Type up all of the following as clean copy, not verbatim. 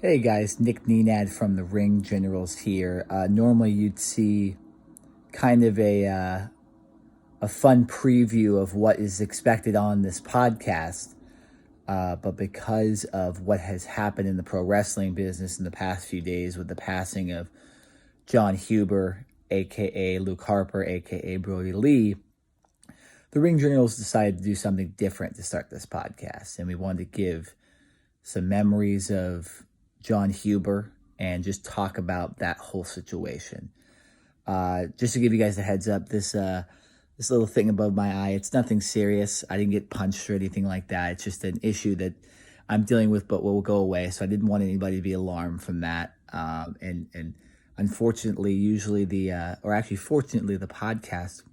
Hey guys, Nick Nenad from the Ring Generals here. Normally you'd see kind of a fun preview of what is expected on this podcast, but because of what has happened in the pro wrestling business in the past few days with the passing of Jon Huber, aka Luke Harper, aka Brodie Lee, the Ring Generals decided to do something different to start this podcast, and we wanted to give some memories of Jon Huber and just talk about that whole situation. Just to give you guys a heads up, this little thing above my eye, it's nothing serious. I didn't get punched or anything like that. It's just an issue that I'm dealing with, but will go away. So I didn't want anybody to be alarmed from that. And unfortunately, usually fortunately, the podcast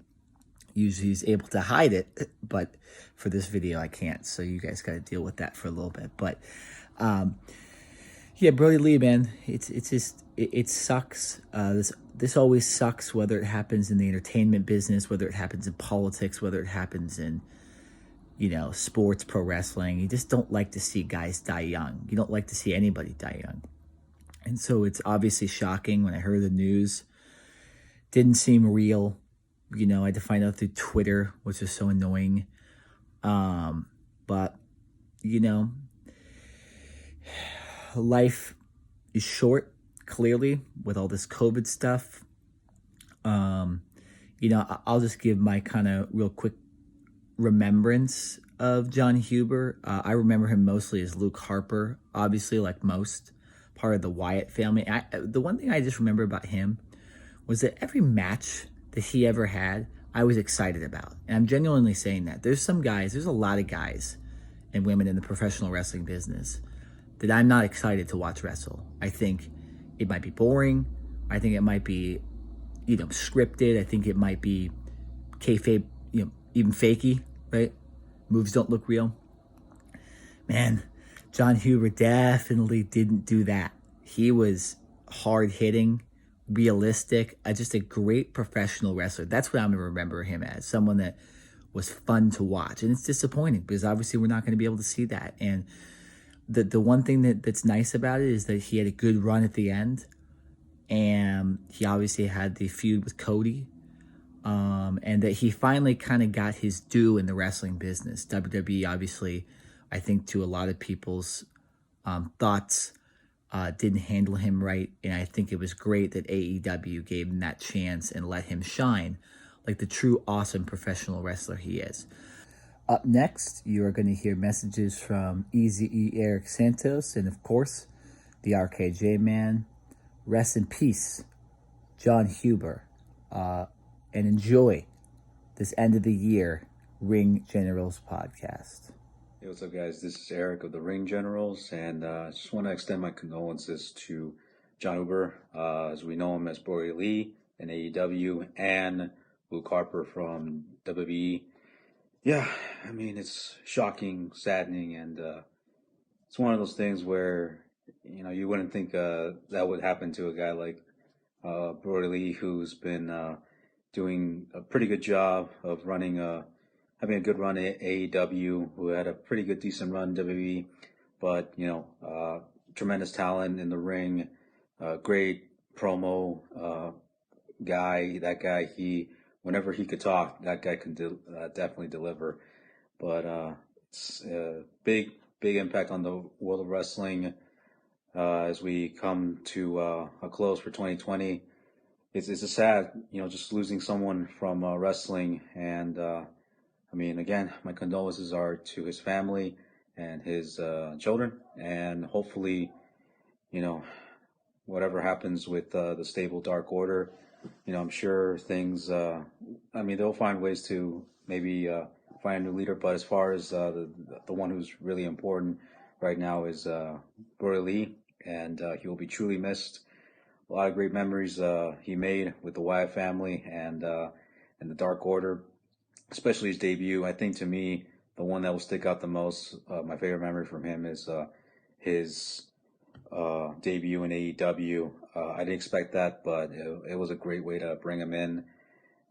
usually is able to hide it, but for this video, I can't. So you guys got to deal with that for a little bit. But yeah, Brodie Lee, man, it sucks. This always sucks, whether it happens in the entertainment business, whether it happens in politics, whether it happens in, sports, pro wrestling. You just don't like to see guys die young. You don't like to see anybody die young. And so it's obviously shocking when I heard the news. Didn't seem real. I had to find out through Twitter, which is so annoying. But, life is short, clearly, with all this COVID stuff. I'll just give my kind of real quick remembrance of Jon Huber. I remember him mostly as Luke Harper, obviously, like most, part of the Wyatt family. The one thing I just remember about him was that every match that he ever had, I was excited about. And I'm genuinely saying that. There's a lot of guys and women in the professional wrestling business that I'm not excited to watch wrestle. I think it might be boring. I think it might be, scripted. I think it might be kayfabe, even fakey, right? Moves don't look real. Man, Jon Huber definitely didn't do that. He was hard hitting, realistic, just a great professional wrestler. That's what I'm gonna remember him as, someone that was fun to watch. And it's disappointing because obviously we're not going to be able to see that. And the one thing that's nice about it is that he had a good run at the end, and he obviously had the feud with Cody, and that he finally kind of got his due in the wrestling business. WWE, obviously, I think to a lot of people's thoughts, didn't handle him right, and I think it was great that AEW gave him that chance and let him shine like the true awesome professional wrestler he is. Up next, you are going to hear messages from Eazy-E Eric Santos and, of course, the RKJ Man. Rest in peace, Jon Huber. And enjoy this end of the year Ring Generals podcast. Hey, what's up, guys? This is Eric of the Ring Generals, and I just want to extend my condolences to Jon Huber, as we know him as Brodie Lee in AEW, and Luke Harper from WWE. Yeah, I mean, it's shocking, saddening, and it's one of those things where, you wouldn't think that would happen to a guy like Brodie Lee, who's been doing a pretty good job of having a good run at AEW, who had a pretty good, decent run in WWE, but, tremendous talent in the ring, great promo guy. That guy, whenever he could talk, that guy can definitely deliver. But it's a big impact on the world of wrestling as we come to a close for 2020. It's a sad, just losing someone from wrestling. And again, my condolences are to his family and his children, and hopefully, whatever happens with the stable Dark Order, I'm sure things, they'll find ways to maybe find a new leader. But as far as the one who's really important right now is Brodie Lee, and he will be truly missed. A lot of great memories he made with the Wyatt family and the Dark Order, especially his debut. I think, to me, the one that will stick out the most, my favorite memory from him, is his debut in AEW. I didn't expect that, but it was a great way to bring him in.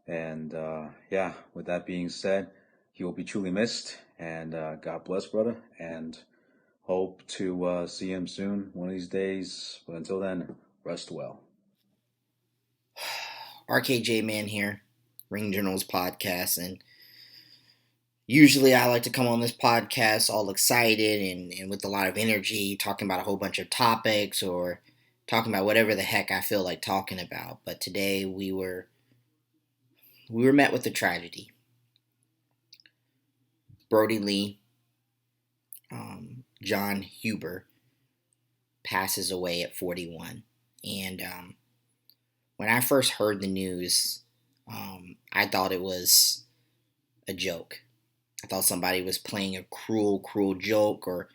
And with that being said, he will be truly missed. And God bless, brother. And hope to see him soon, one of these days. But until then, rest well. RKJ Man here, Ring Generals podcast, and usually I like to come on this podcast all excited and with a lot of energy, talking about a whole bunch of topics or talking about whatever the heck I feel like talking about. But today we were met with a tragedy. Brodie Lee, Jon Huber, passes away at 41. And when I first heard the news, I thought it was a joke. I thought somebody was playing a cruel, cruel joke, or,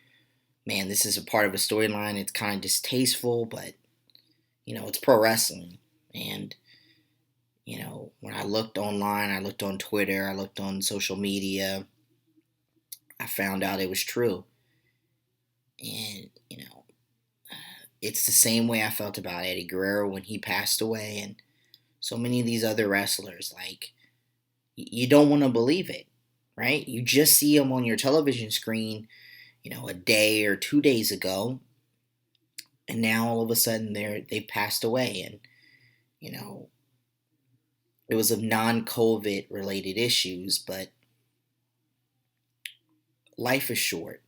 man, this is a part of a storyline. It's kind of distasteful, but, it's pro wrestling. And, when I looked online, I looked on Twitter, I looked on social media, I found out it was true. And, it's the same way I felt about Eddie Guerrero when he passed away, and so many of these other wrestlers. Like, you don't want to believe it, right? You just see them on your television screen, a day or 2 days ago, and now all of a sudden they've passed away. And, it was of non-COVID related issues, but life is short.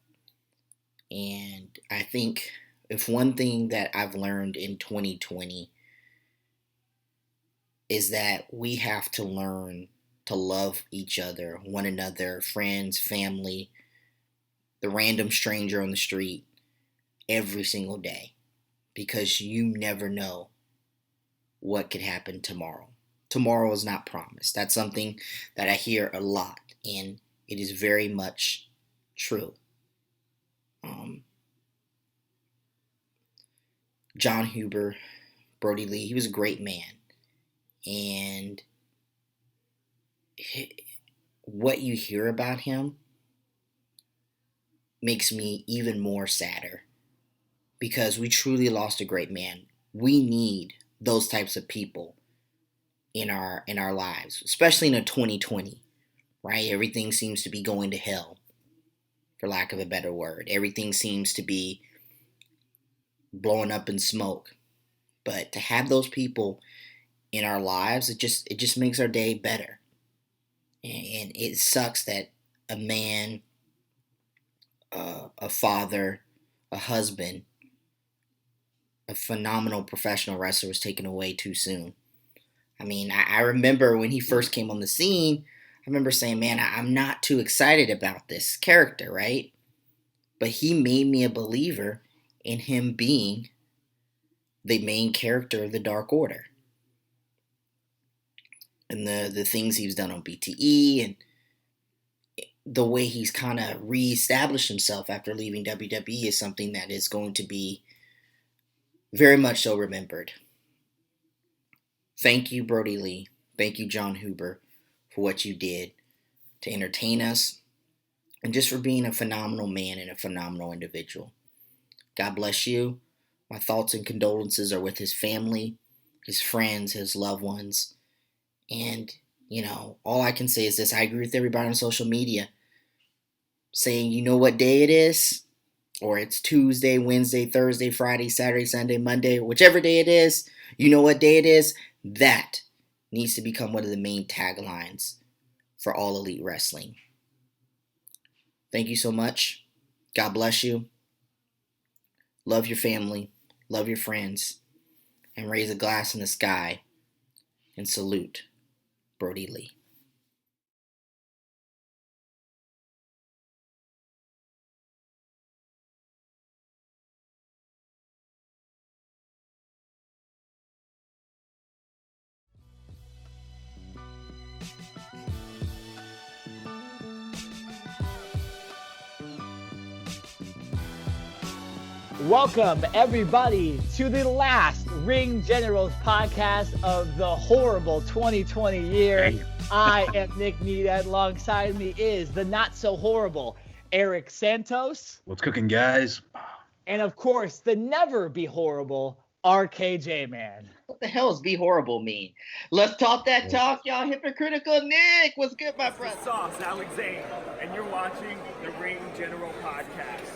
And I think if one thing that I've learned in 2020 is that we have to learn to love each other, one another, friends, family, the random stranger on the street, every single day, because you never know what could happen tomorrow. Tomorrow is not promised. That's something that I hear a lot, and it is very much true. Jon Huber, Brodie Lee, he was a great man. And what you hear about him makes me even more sadder, because we truly lost a great man. We need those types of people in our lives, especially in a 2020, right? Everything seems to be going to hell, for lack of a better word. Everything seems to be blowing up in smoke. But to have those people in our lives, it just makes our day better. And it sucks that a man, a father, a husband, a phenomenal professional wrestler was taken away too soon. I mean, I remember when he first came on the scene, I remember saying, man, I'm not too excited about this character, right? But he made me a believer in him being the main character of the Dark Order. And the things he's done on BTE, and the way he's kind of reestablished himself after leaving WWE is something that is going to be very much so remembered. Thank you, Brodie Lee. Thank you, Jon Huber, for what you did to entertain us, and just for being a phenomenal man and a phenomenal individual. God bless you. My thoughts and condolences are with his family, his friends, his loved ones. And, all I can say is this. I agree with everybody on social media saying, you know what day it is? Or it's Tuesday, Wednesday, Thursday, Friday, Saturday, Sunday, Monday, whichever day it is. You know what day it is? That needs to become one of the main taglines for All Elite Wrestling. Thank you so much. God bless you. Love your family. Love your friends. And raise a glass in the sky and salute Brodie Lee. Welcome, everybody, to the last Ring Generals podcast of the horrible 2020 year. I am Nick Nenad. Alongside me is the not-so-horrible Eric Santos. What's cooking, guys? And, of course, the never-be-horrible RKJ Man. What the hell does be horrible mean? Let's talk that talk, y'all. Hypocritical Nick. What's good, my brother? Sauce, Alex Zane, and you're watching the Ring General podcast.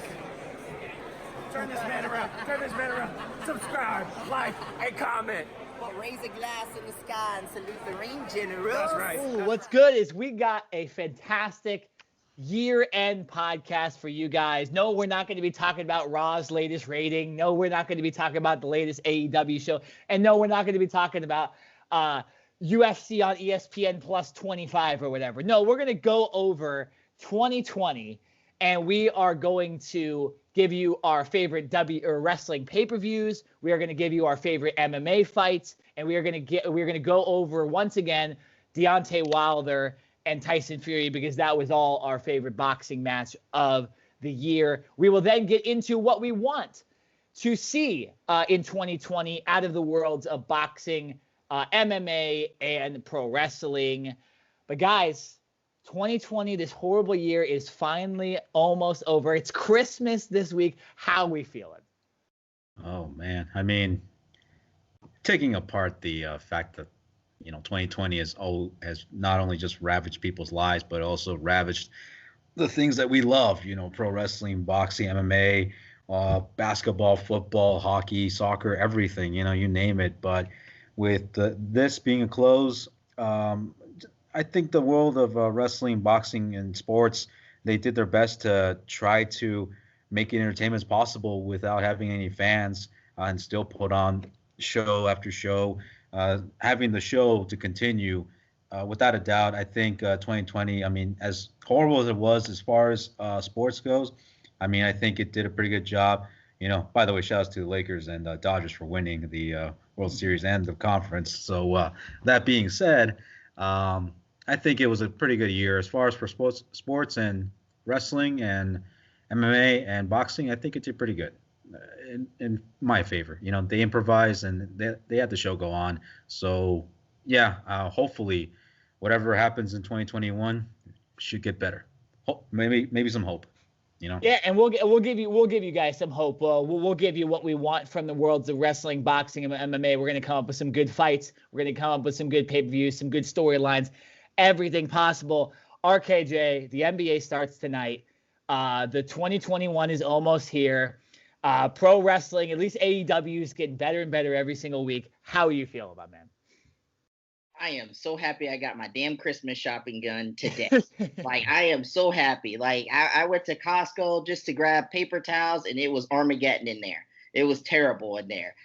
Turn this man around. Subscribe, like, and comment. Well, raise a glass in the sky and salute the ring generals. That's right. Ooh, what's good is we got a fantastic year-end podcast for you guys. No, we're not going to be talking about Raw's latest rating. No, we're not going to be talking about the latest AEW show. And no, we're not going to be talking about UFC on ESPN plus 25 or whatever. No, we're going to go over 2020, and we are going to give you our favorite wrestling pay-per-views. We are going to give you our favorite MMA fights, and we're going to go over once again Deontay Wilder and Tyson Fury, because that was all our favorite boxing match of the year. We will then get into what we want to see in 2020 out of the worlds of boxing, MMA, and pro wrestling. But guys, 2020, this horrible year, is finally almost over. It's Christmas this week. How are we feeling? Oh man, I mean, taking apart the fact that 2020 has not only just ravaged people's lives, but also ravaged the things that we love. Pro wrestling, boxing, MMA, basketball, football, hockey, soccer, everything. You name it. But with this being a close, I think the world of wrestling, boxing, and sports, they did their best to try to make it entertainment as possible without having any fans, and still put on show after show, having the show to continue. Without a doubt, I think 2020, I mean, as horrible as it was as far as sports goes, I mean, I think it did a pretty good job. By the way, shout outs to the Lakers and Dodgers for winning the World Series and the conference. So that being said, I think it was a pretty good year as far as for sports and wrestling and MMA and boxing. I think it did pretty good in my favor. They improvised and they had the show go on. So yeah, hopefully whatever happens in 2021 should get better. Maybe some hope. Yeah, and we'll give you guys some hope. We'll give you what we want from the worlds of wrestling, boxing, and MMA. We're going to come up with some good fights. We're going to come up with some good pay-per-views, some good storylines, everything possible. RKJ, the NBA starts tonight. The 2021 is almost here. Pro wrestling, at least AEW, is getting better and better every single week. How are you feeling about, man? I am so happy I got my damn Christmas shopping done today. Like, I am so happy. Like, I went to Costco just to grab paper towels, and it was Armageddon in there. It was terrible in there.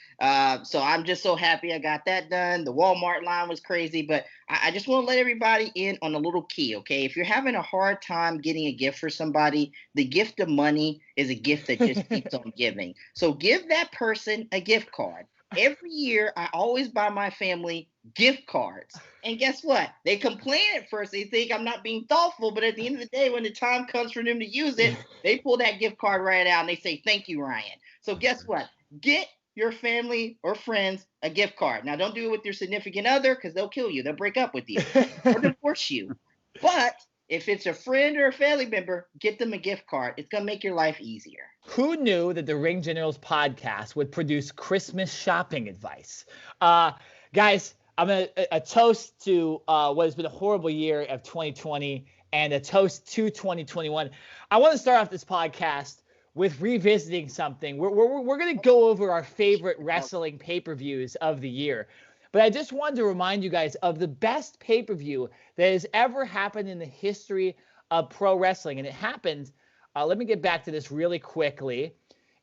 So I'm just so happy I got that done. The Walmart line was crazy, but I just want to let everybody in on a little key, okay? If you're having a hard time getting a gift for somebody, the gift of money is a gift that just keeps on giving. So give that person a gift card. Every year, I always buy my family gift cards. And guess what? They complain at first. They think I'm not being thoughtful, but at the end of the day, when the time comes for them to use it, they pull that gift card right out and they say, "Thank you, Ryan." So guess what? Get your family or friends a gift card. Now, don't do it with your significant other, because they'll kill you. They'll break up with you or divorce you. But if it's a friend or a family member, get them a gift card. It's going to make your life easier. Who knew that the Ring Generals podcast would produce Christmas shopping advice? Guys, I'm going to toast to what has been a horrible year of 2020 and a toast to 2021. I want to start off this podcast with revisiting something. We're going to go over our favorite wrestling pay-per-views of the year. But I just wanted to remind you guys of the best pay-per-view that has ever happened in the history of pro wrestling. And it happened, let me get back to this really quickly.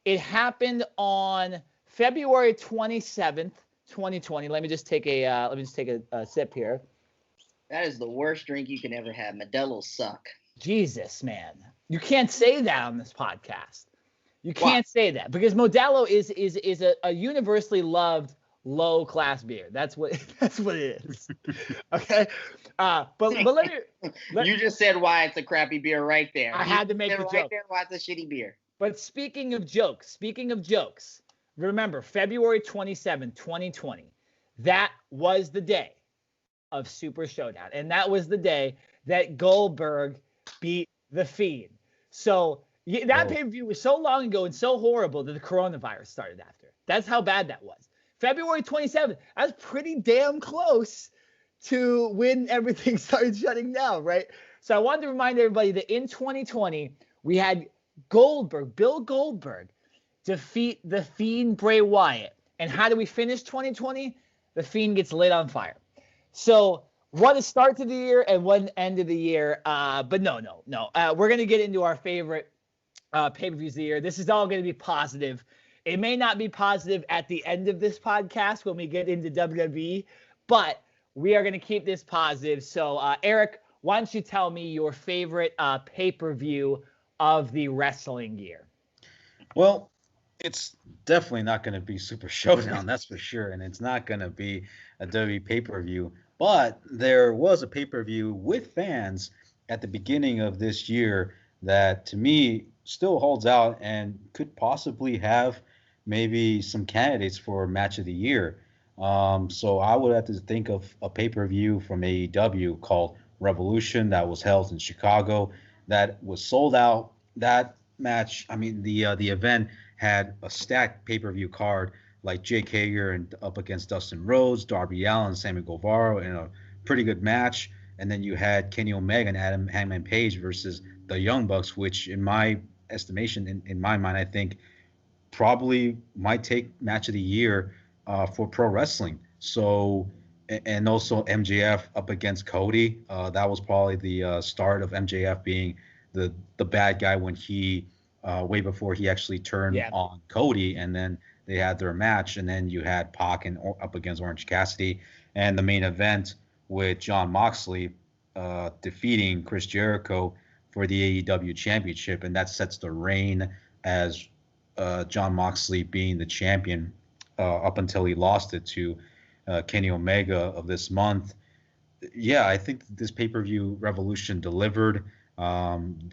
It happened on February 27th, 2020. Let me just take a sip here. That is the worst drink you can ever have. Modelo's suck. Jesus, man. You can't say that on this podcast. You can't say that because Modelo is a universally loved low-class beer. That's what it is. Okay? But let me... You just said why it's a crappy beer right there. I had to make the right joke. There why it's a shitty beer. But speaking of jokes, remember, February 27, 2020, that was the day of Super Showdown. And that was the day that Goldberg beat The Fiend. So that pay-per-view was so long ago and so horrible that the coronavirus started after. That's how bad that was. February 27th, that's pretty damn close to when everything started shutting down, right? So I wanted to remind everybody that in 2020, we had Bill Goldberg, defeat The Fiend Bray Wyatt. And how do we finish 2020? The Fiend gets lit on fire. So what a start to the year and what an end of the year. But no. We're going to get into our favorite pay-per-views of the year. This is all going to be positive. It may not be positive at the end of this podcast when we get into WWE, but we are going to keep this positive. So, Eric, why don't you tell me your favorite pay-per-view of the wrestling year? Well, it's definitely not going to be Super Showdown, that's for sure, and it's not going to be a WWE pay-per-view. But there was a pay-per-view with fans at the beginning of this year that, to me, still holds out and could possibly have maybe some candidates for match of the year. So I would have to think of a pay-per-view from AEW called Revolution that was held in Chicago that was sold out. That match, I mean, the event had a stacked pay-per-view card like Jake Hager and up against Dustin Rhodes, Darby Allin, Sammy Guevara in a pretty good match. And then you had Kenny Omega and Adam Hangman Page versus the Young Bucks, which in my estimation, in my mind, I think probably might take match of the year for pro wrestling. So, and also MJF up against Cody. That was probably the start of MJF being the bad guy when he way before he actually turned on Cody, and then they had their match, and then you had Pac and up against Orange Cassidy, and the main event with Jon Moxley defeating Chris Jericho for the AEW championship, and that sets the reign as Jon Moxley being the champion up until he lost it to Kenny Omega of this month. Yeah, I think this pay-per-view Revolution delivered.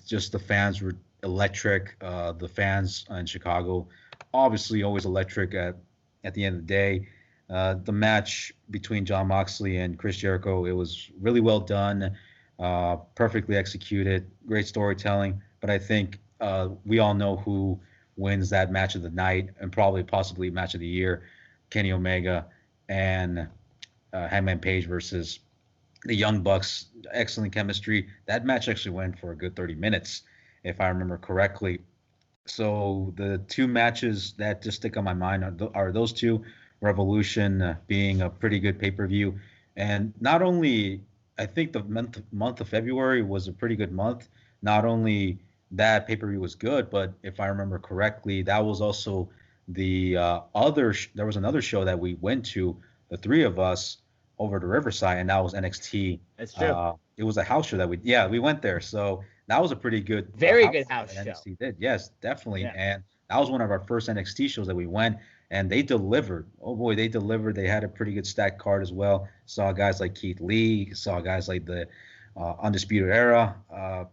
Just the fans were electric. The fans in Chicago, obviously always electric at the end of the day. The match between Jon Moxley and Chris Jericho, it was really well done, perfectly executed, great storytelling. But I think we all know who wins that match of the night and probably possibly match of the year: Kenny Omega and Hangman Page versus the Young Bucks. Excellent chemistry. That match actually went for a good 30 minutes, if I remember correctly. So the two matches that just stick on my mind are those two. Revolution being a pretty good pay-per-view, and not only, I think the month of February was a pretty good month. Not only that pay-per-view was good, but if I remember correctly, that was also the there was another show that we went to, the three of us, over to Riverside, and that was NXT. That's true. It was a house show that we went there. So that was a pretty good, very good house show. NXT did. Yes, definitely. Yeah. And that was one of our first NXT shows that we went, and they delivered. Oh boy, they delivered. They had a pretty good stacked card as well. Saw guys like Keith Lee, saw guys like the Undisputed Era.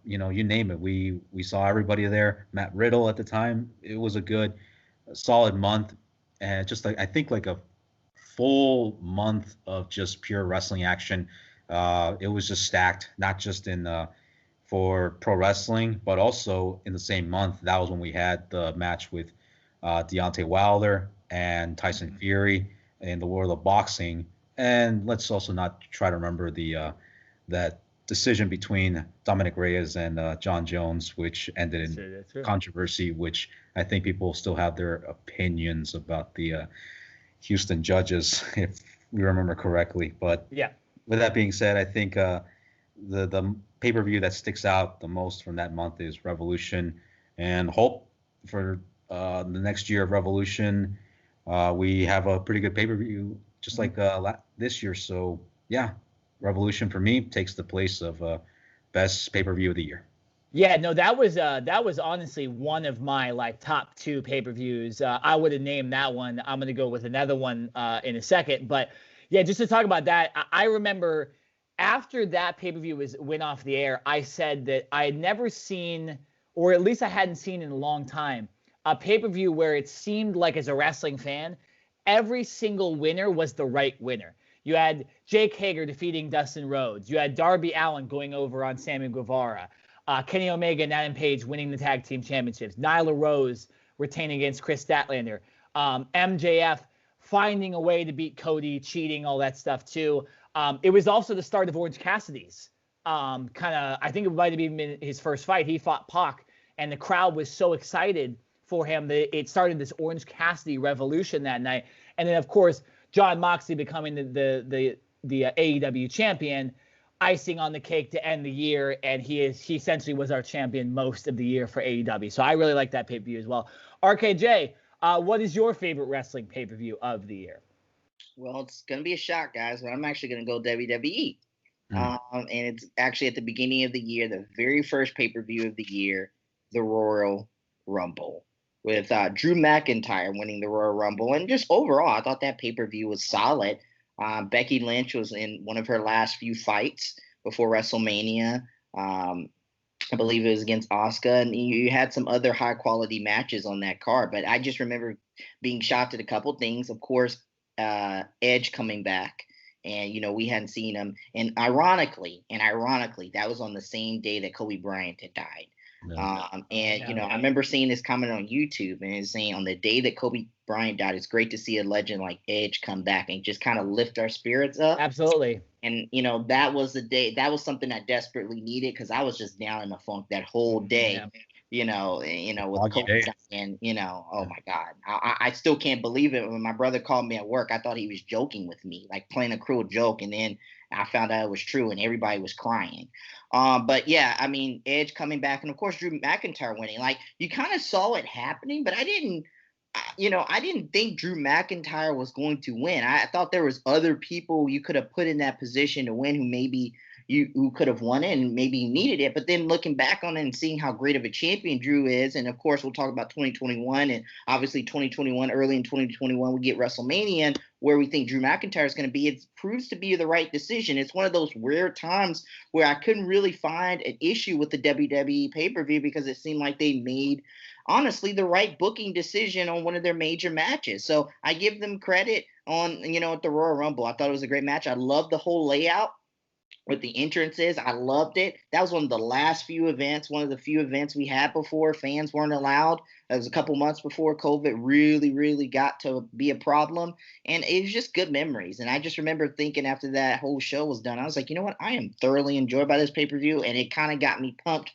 You name it. We saw everybody there. Matt Riddle at the time. It was a good, solid month, and just like I think like a full month of just pure wrestling action. It was just stacked, not just in for pro wrestling, but also in the same month. That was when we had the match with Deontay Wilder and Tyson Fury in the world of boxing. And let's also not try to remember the that decision between Dominic Reyes and John Jones, which ended in controversy, which I think people still have their opinions about the Houston judges, if we remember correctly. But yeah, with that being said, I think the pay-per-view that sticks out the most from that month is Revolution, and hope for the next year of Revolution we have a pretty good pay-per-view just like this year. So yeah, Revolution for me takes the place of best pay-per-view of the year. Yeah, no, that was honestly one of my top two pay-per-views. I would have named that one. I'm gonna go with another one in a second, but yeah, just to talk about that, I remember after that pay-per-view went off the air, I said that I had never seen, or at least I hadn't seen in a long time, a pay-per-view where it seemed like, as a wrestling fan, every single winner was the right winner. You had Jake Hager defeating Dustin Rhodes. You had Darby Allin going over on Sammy Guevara. Kenny Omega and Adam Page winning the tag team championships. Nyla Rose retaining against Chris Statlander. MJF finding a way to beat Cody, cheating, all that stuff too. It was also the start of Orange Cassidy's I think it might have even been his first fight. He fought Pac, and the crowd was so excited for him. It started this Orange Cassidy revolution that night. And then, of course, Jon Moxley becoming the AEW champion, icing on the cake to end the year. And he essentially was our champion most of the year for AEW. So I really like that pay-per-view as well. RKJ, what is your favorite wrestling pay-per-view of the year? Well, it's going to be a shock, guys, but I'm actually going to go WWE. And it's actually at the beginning of the year, the very first pay-per-view of the year, the Royal Rumble, with Drew McIntyre winning the Royal Rumble. And just overall, I thought that pay-per-view was solid. Becky Lynch was in one of her last few fights before WrestleMania. I believe it was against Asuka, and you had some other high-quality matches on that card. But I just remember being shocked at a couple things. Of course, Edge coming back. And, we hadn't seen him. And ironically, that was on the same day that Kobe Bryant had died. I remember seeing this comment on YouTube, and it's saying on the day that Kobe Bryant died, it's great to see a legend like Edge come back and just kind of lift our spirits up. Absolutely. And, that was the day. That was something I desperately needed because I was just down in the funk that whole day. With Kobe and, oh my God, I still can't believe it. When my brother called me at work, I thought he was joking with me, like playing a cruel joke. And then I found out it was true and everybody was crying. But yeah, I mean, Edge coming back and of course, Drew McIntyre winning, like you kind of saw it happening, but I didn't think Drew McIntyre was going to win. I thought there was other people you could have put in that position to win who could have won it and maybe needed it. But then looking back on it and seeing how great of a champion Drew is, and of course we'll talk about 2021 and obviously 2021, early in 2021 we get WrestleMania and where we think Drew McIntyre is going to be. It proves to be the right decision. It's one of those rare times where I couldn't really find an issue with the WWE pay-per-view because it seemed like they made honestly the right booking decision on one of their major matches. So I give them credit on, at the Royal Rumble. I thought it was a great match. I loved the whole layout with the entrances. I loved it. That was one of the few events we had before fans weren't allowed. That was a couple months before COVID really, really got to be a problem. And it was just good memories. And I just remember thinking after that whole show was done, I was like, you know what? I am thoroughly enjoyed by this pay-per-view. And it kind of got me pumped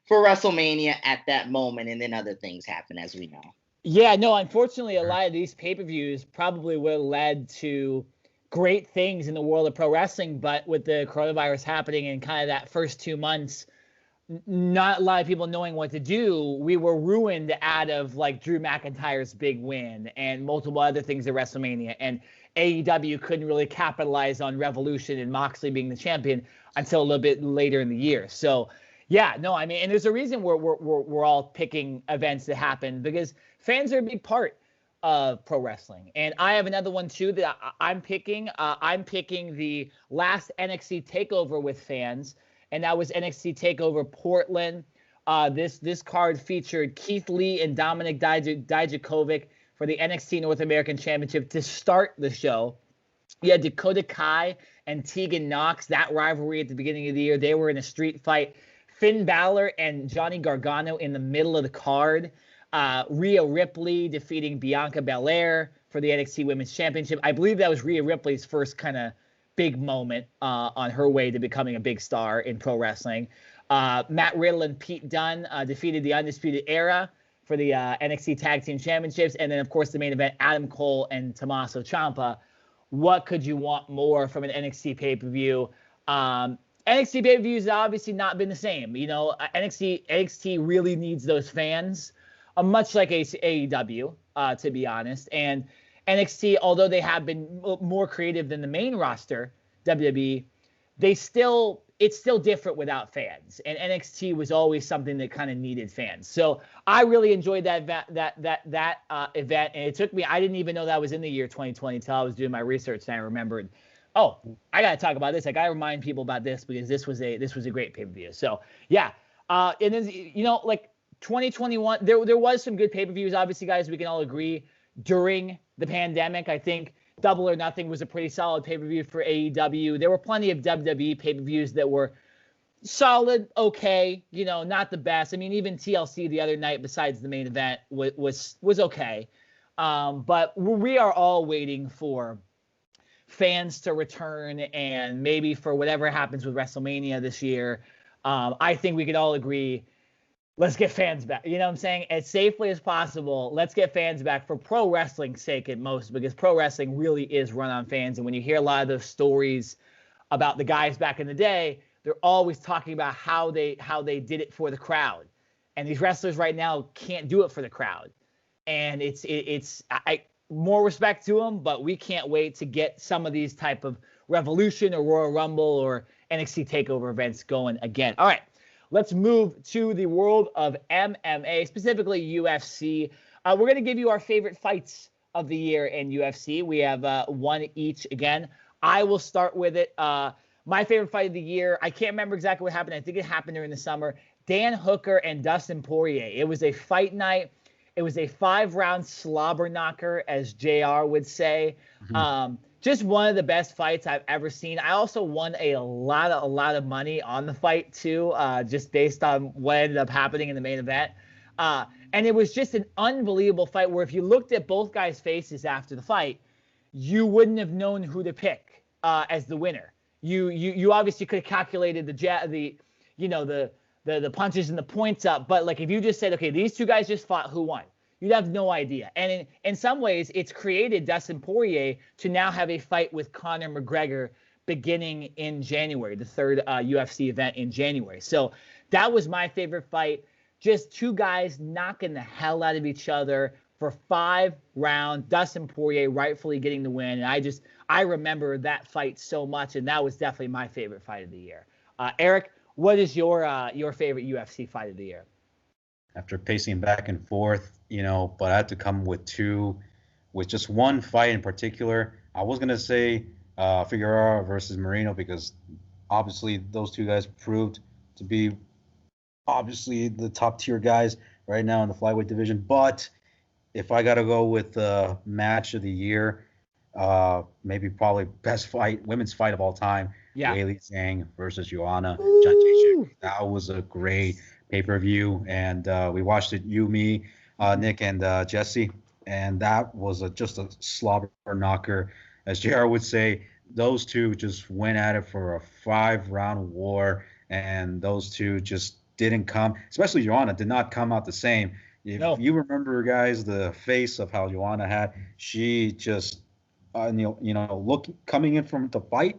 for WrestleMania at that moment. And then other things happen, as we know. Yeah, no, unfortunately, a lot of these pay-per-views probably would have led to great things in the world of pro wrestling, but with the coronavirus happening and kind of that first 2 months, not a lot of people knowing what to do, we were ruined out of like Drew McIntyre's big win and multiple other things at WrestleMania. And AEW couldn't really capitalize on Revolution and Moxley being the champion until a little bit later in the year. So yeah, no, I mean, and there's a reason we're all picking events that happen because fans are a big part of pro wrestling. And I have another one too that I'm picking. I'm picking the last NXT takeover with fans, and that was NXT takeover Portland. This card featured Keith Lee and Dominic Dijakovic for the NXT North American Championship to start the show. You had Dakota Kai and Tegan Nox, that rivalry at the beginning of the year. They were in a street fight. Finn Balor and Johnny Gargano in the middle of the card. Rhea Ripley defeating Bianca Belair for the NXT Women's Championship. I believe that was Rhea Ripley's first kind of big moment on her way to becoming a big star in pro wrestling. Matt Riddle and Pete Dunne defeated the Undisputed Era for the NXT Tag Team Championships. And then, of course, the main event, Adam Cole and Tommaso Ciampa. What could you want more from an NXT pay-per-view? NXT pay-per-views have obviously not been the same. NXT really needs those fans. Much like AEW, to be honest. And NXT, although they have been more creative than the main roster, WWE, it's still different without fans. And NXT was always something that kind of needed fans. So I really enjoyed that event. And it took me, I didn't even know that was in the year 2020 until I was doing my research and I remembered, oh, I got to talk about this. I got to remind people about this because this was a great pay-per-view. So yeah. And then, 2021, there was some good pay-per-views, obviously, guys, we can all agree, during the pandemic. I think Double or Nothing was a pretty solid pay-per-view for AEW. There were plenty of WWE pay-per-views that were solid, okay, not the best. I mean, even TLC the other night, besides the main event, was okay. But we are all waiting for fans to return and maybe for whatever happens with WrestleMania this year. I think we could all agree let's get fans back. You know what I'm saying? As safely as possible, let's get fans back for pro wrestling's sake at most, because pro wrestling really is run on fans. And when you hear a lot of those stories about the guys back in the day, they're always talking about how they did it for the crowd. And these wrestlers right now can't do it for the crowd. And it's more respect to them, but we can't wait to get some of these type of Revolution or Royal Rumble or NXT TakeOver events going again. All right. Let's move to the world of MMA, specifically UFC. We're going to give you our favorite fights of the year in UFC. We have one each again. I will start with it. My favorite fight of the year, I can't remember exactly what happened. I think it happened during the summer. Dan Hooker and Dustin Poirier. It was a fight night. It was a 5-round slobber knocker, as JR would say. Just one of the best fights I've ever seen. I also won a lot of money on the fight too, just based on what ended up happening in the main event. And it was just an unbelievable fight where if you looked at both guys' faces after the fight, you wouldn't have known who to pick as the winner. You obviously could have calculated the punches and the points up, but like if you just said, okay, these two guys just fought, who won? You'd have no idea. And in some ways, it's created Dustin Poirier to now have a fight with Conor McGregor beginning in January, the third UFC event in January. So that was my favorite fight. Just two guys knocking the hell out of each other for 5 rounds. Dustin Poirier rightfully getting the win. And I remember that fight so much, and that was definitely my favorite fight of the year. Eric, what is your favorite UFC fight of the year? After pacing back and forth, but I had to come with just one fight in particular. I was going to say Figueroa versus Moreno, because obviously those two guys proved to be obviously the top tier guys right now in the flyweight division. But if I got to go with the match of the year, probably best fight, women's fight of all time, Weili Zhang versus Joanna Jędrzejczyk. That was a great pay-per-view, and we watched it, me, Nick, and Jesse, and that was just a slobber knocker. As JR would say, those two just went at it for a 5-round war, and those two just didn't come, especially Joanna, did not come out the same. If you remember, guys, the face of how Joanna had, she just, coming in from the fight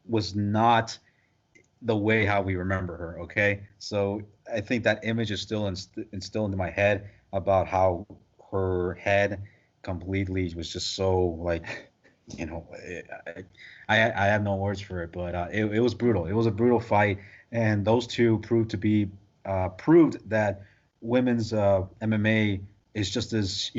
was not the way how we remember her, okay? So I think that image is still instilled into my head about how her head completely was just so I have no words for it, but it was brutal. It was a brutal fight, and those two proved that women's MMA is just as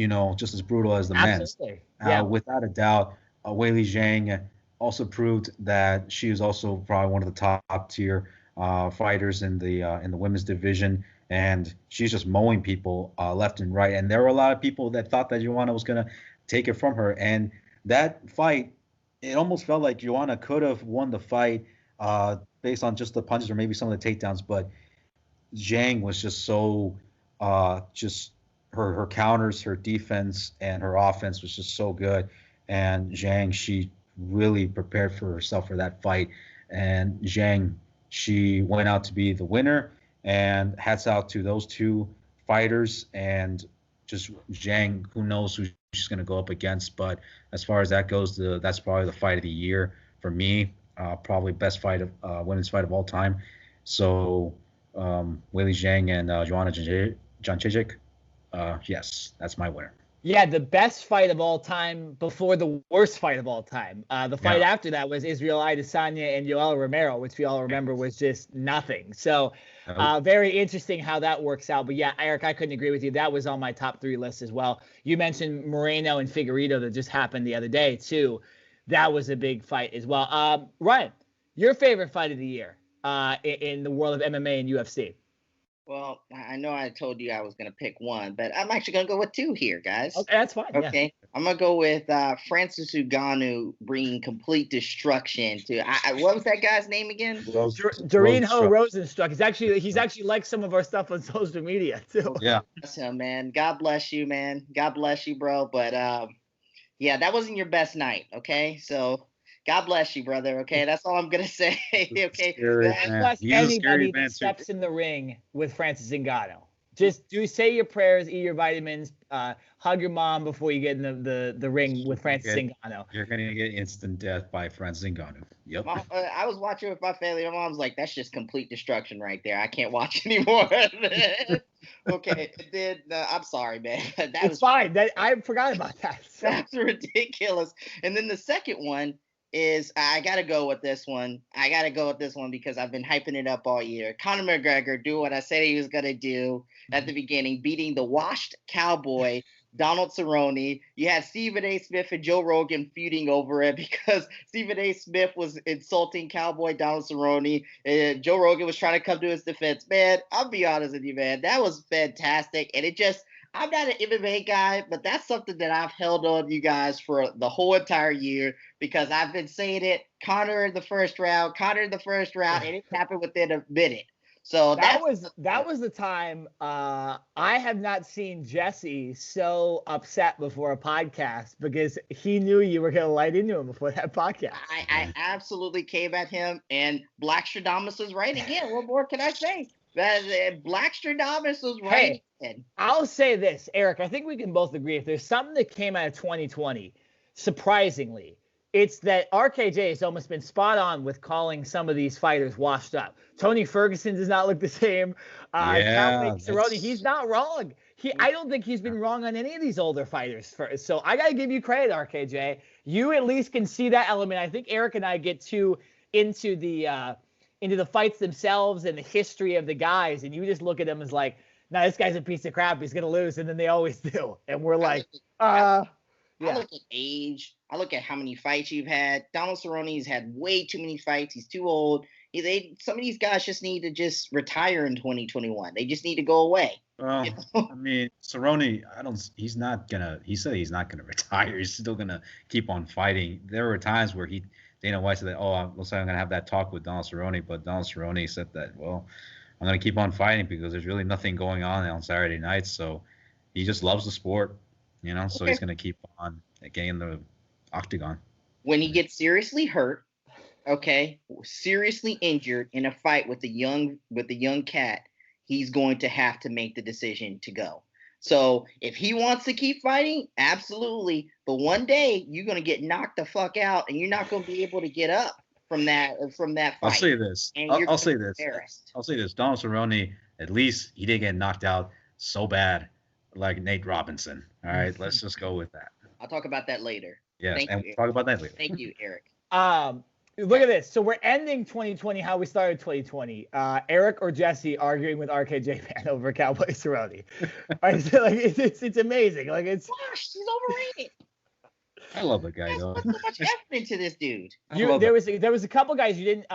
brutal as the men's. Yeah. Without a doubt, Weili Zhang also proved that she is also probably one of the top tier fighters in the women's division, and she's just mowing people left and right. And there were a lot of people that thought that Joanna was gonna take it from her, and that fight, it almost felt like Joanna could have won the fight based on just the punches or maybe some of the takedowns, but Zhang was just so just her counters, her defense, and her offense was just so good. And Zhang, she really prepared for herself for that fight. And Zhang, she went out to be the winner. And hats out to those two fighters. And just Zhang, who knows who she's going to go up against. But as far as that goes, that's probably the fight of the year for me. Probably best fight of women's fight of all time. So Weili Zhang and Joanna Jędrzejczyk, yes, that's my winner. Yeah, the best fight of all time before the worst fight of all time. The fight after that was Israel Adesanya and Yoel Romero, which we all remember was just nothing. So very interesting how that works out. But yeah, Eric, I couldn't agree with you. That was on my top 3 list as well. You mentioned Moreno and Figueiredo that just happened the other day too. That was a big fight as well. Ryan, your favorite fight of the year in the world of MMA and UFC? Well, I know I told you I was going to pick one, but I'm actually going to go with 2 here, guys. Okay, that's fine. Okay. Yeah. I'm going to go with Francis Ngannou bringing complete destruction to what was that guy's name again? Doreen Ho Rosenstruck. He's actually liked some of our stuff on social media too. Yeah. That's him, man. God bless you, man. God bless you, bro. But yeah, that wasn't your best night, okay? So God bless you, brother. Okay, that's all I'm gonna say. Okay, God bless anybody that steps in the ring with Francis Ngannou. Just say your prayers, eat your vitamins, hug your mom before you get in the ring with Francis Ngannou. You're gonna get instant death by Francis Ngannou. Yep. I was watching with my family. My mom's like, "That's just complete destruction right there. I can't watch anymore." Okay, then I'm sorry, man. It's fine. I forgot about that. So. That's ridiculous. And then the second one is I gotta go with this one. Because I've been hyping it up all year. Conor McGregor do what I said he was gonna do at the beginning, beating the washed cowboy Donald Cerrone. You had Stephen A. Smith and Joe Rogan feuding over it because Stephen A. Smith was insulting cowboy Donald Cerrone. Joe Rogan was trying to come to his defense. Man, I'll be honest with you, man. That was fantastic. And I'm not an MMA guy, but that's something that I've held on you guys for the whole entire year because I've been saying it. Conor in the first round, and it happened within a minute. So that was the time I have not seen Jesse so upset before a podcast because he knew you were going to light into him before that podcast. I absolutely came at him, and Black Stradamus was right again. What more can I say? Black Stradamus was right again. I'll say this, Eric. I think we can both agree if there's something that came out of 2020, surprisingly, it's that RKJ has almost been spot on with calling some of these fighters washed up. Tony Ferguson does not look the same. Cerrone, he's not wrong. I don't think he's been wrong on any of these older fighters. So I got to give you credit, RKJ. You at least can see that element. I think Eric and I get too into the fights themselves and the history of the guys, and you just look at them as like, nah, this guy's a piece of crap. He's going to lose, and then they always do. And we're like, I look at age. I look at how many fights you've had. Donald Cerrone's had way too many fights. He's too old. Some of these guys just need to just retire in 2021. They just need to go away. Well, I mean, Cerrone, he said he's not gonna retire. He's still gonna keep on fighting. There were times where Dana White said that, looks like I'm gonna have that talk with Donald Cerrone, but Donald Cerrone said that, well, I'm gonna keep on fighting because there's really nothing going on Saturday nights. So he just loves the sport, so he's gonna keep on getting in the octagon. When he gets seriously hurt, seriously injured in a fight with a young cat, he's going to have to make the decision to go. So if he wants to keep fighting, absolutely. But one day you're going to get knocked the fuck out and you're not going to be able to get up from that fight. I'll say this. I'll say this. Donald Cerrone, at least he didn't get knocked out so bad like Nate Robinson. All right, let's just go with that. I'll talk about that later. Yes, we'll talk about that later. Thank you, Eric. Look at this. So we're ending 2020 how we started 2020. Eric or Jesse arguing with RKJ Man over Cowboy Cerrone. It's amazing. Gosh, he's overrated. I love the guy though. Put so much effort into this dude. There was a couple guys you didn't.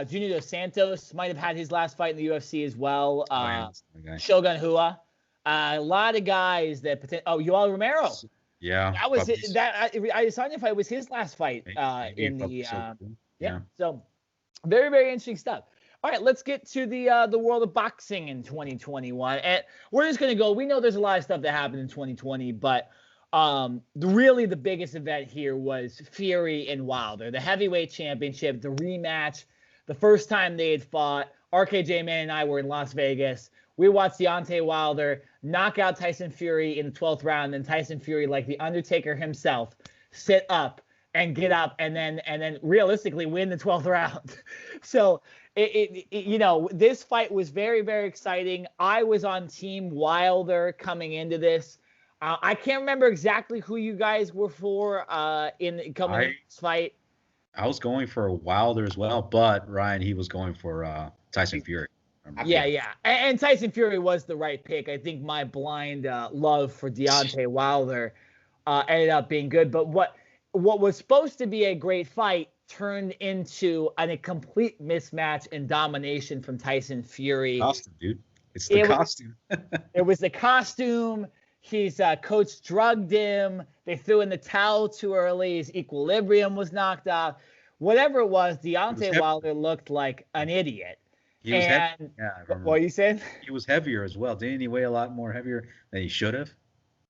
Junior Dos Santos might have had his last fight in the UFC as well. Shogun Rua. A lot of guys that Yoel Romero. Yeah, that was it. I saw if it was his last fight in the So very, very interesting stuff. All right, let's get to the world of boxing in 2021, and we're just gonna go. We know there's a lot of stuff that happened in 2020, but really the biggest event here was Fury and Wilder, the heavyweight championship, the rematch, the first time they had fought. RKJ Man and I were in Las Vegas. We watched Deontay Wilder knock out Tyson Fury in the 12th round, and Tyson Fury, like the Undertaker himself, sit up and get up and then realistically win the 12th round. So this fight was very, very exciting. I was on Team Wilder coming into this. I can't remember exactly who you guys were for in this fight. I was going for Wilder as well, but Ryan, he was going for Tyson Fury. Yeah. And Tyson Fury was the right pick. I think my blind love for Deontay Wilder ended up being good. But what was supposed to be a great fight turned into a complete mismatch and domination from Tyson Fury. Costume, dude. It's the costume. It was the costume. His coach drugged him. They threw in the towel too early. His equilibrium was knocked off. Whatever it was, Deontay Wilder looked like an idiot. He was heavy. Yeah, I remember. What you said? He was heavier as well. Didn't he weigh a lot more heavier than he should have?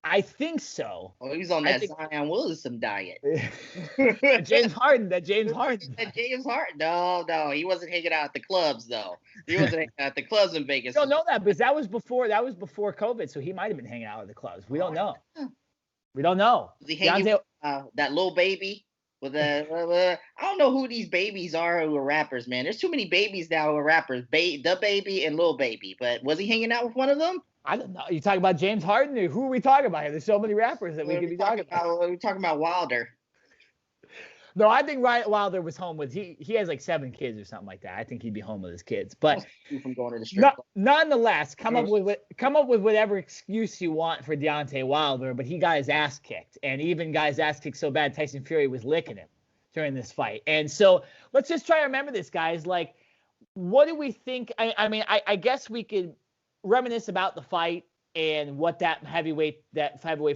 I think so. Oh, he's on I that think Zion Williamson diet. that James Harden. That James Harden. That James Harden. No, he wasn't hanging out at the clubs though. He wasn't hanging out at the clubs in Vegas. We don't know that because that was before COVID, so he might have been hanging out at the clubs. We don't know. We don't know. Was he hanging Deontay, with that little baby? With I don't know who these babies are who are rappers, man. There's too many babies now who are rappers. The Baby and Lil Baby. But was he hanging out with one of them? I don't know. You talking about James Harden? Or who are we talking about here? There's so many rappers that we could be talking about. We're talking about Wilder. No, I think Wilder was home with he has like 7 kids or something like that. I think he'd be home with his kids. But from going to the strip club. Nonetheless, come up with whatever excuse you want for Deontay Wilder, but he got his ass kicked, and even got his ass kicked so bad Tyson Fury was licking him during this fight. And so let's just try to remember this, guys. Like, what do we think? I mean, I guess we could reminisce about the fight and what that heavyweight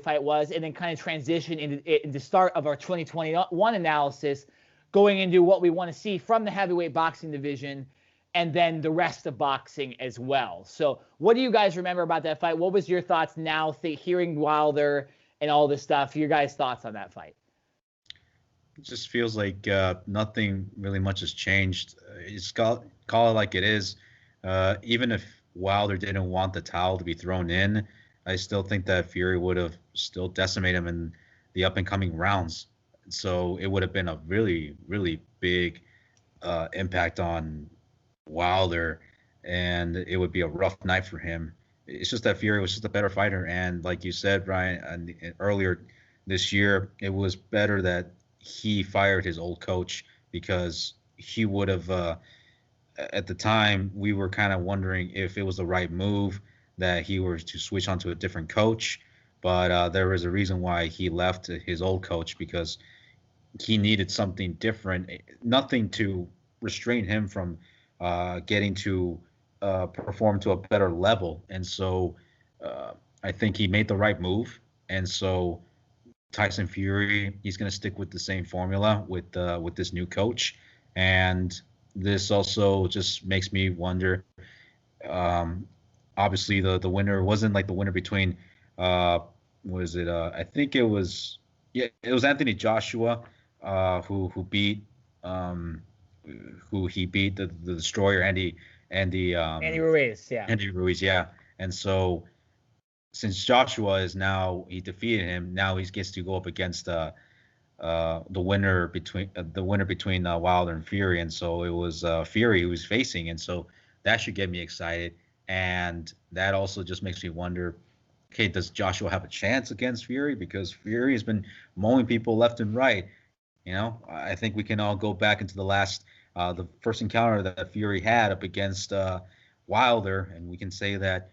fight was, and then kind of transition into the start of our 2021 analysis, going into what we want to see from the heavyweight boxing division, and then the rest of boxing as well. So what do you guys remember about that fight? What was your thoughts now, hearing Wilder and all this stuff? Your guys' thoughts on that fight? It just feels like nothing really much has changed. It's call it like it is. Even if Wilder didn't want the towel to be thrown in, I still think that Fury would have still decimated him in the up and coming rounds. So it would have been a really, really big impact on Wilder, and it would be a rough night for him. It's just that Fury was just a better fighter, and like you said, Brian, and earlier this year, it was better that he fired his old coach, because he would have. At the time, we were kind of wondering if it was the right move that he were to switch onto a different coach. But there was a reason why he left his old coach, because he needed something different, nothing to restrain him from getting to perform to a better level. And so I think he made the right move. And so Tyson Fury, he's going to stick with the same formula with this new coach. And this also just makes me wonder. Obviously, the winner wasn't like the winner between was it? I think it was Anthony Joshua who beat who he beat the destroyer Andy Ruiz, yeah. Andy Ruiz, yeah. And so since Joshua he defeated him, now he gets to go up against the winner between Wilder and Fury, and so it was Fury who was facing, and so that should get me excited. And that also just makes me wonder, okay, does Joshua have a chance against Fury? Because Fury has been mowing people left and right. You know, I think we can all go back into the first encounter that Fury had up against Wilder, and we can say that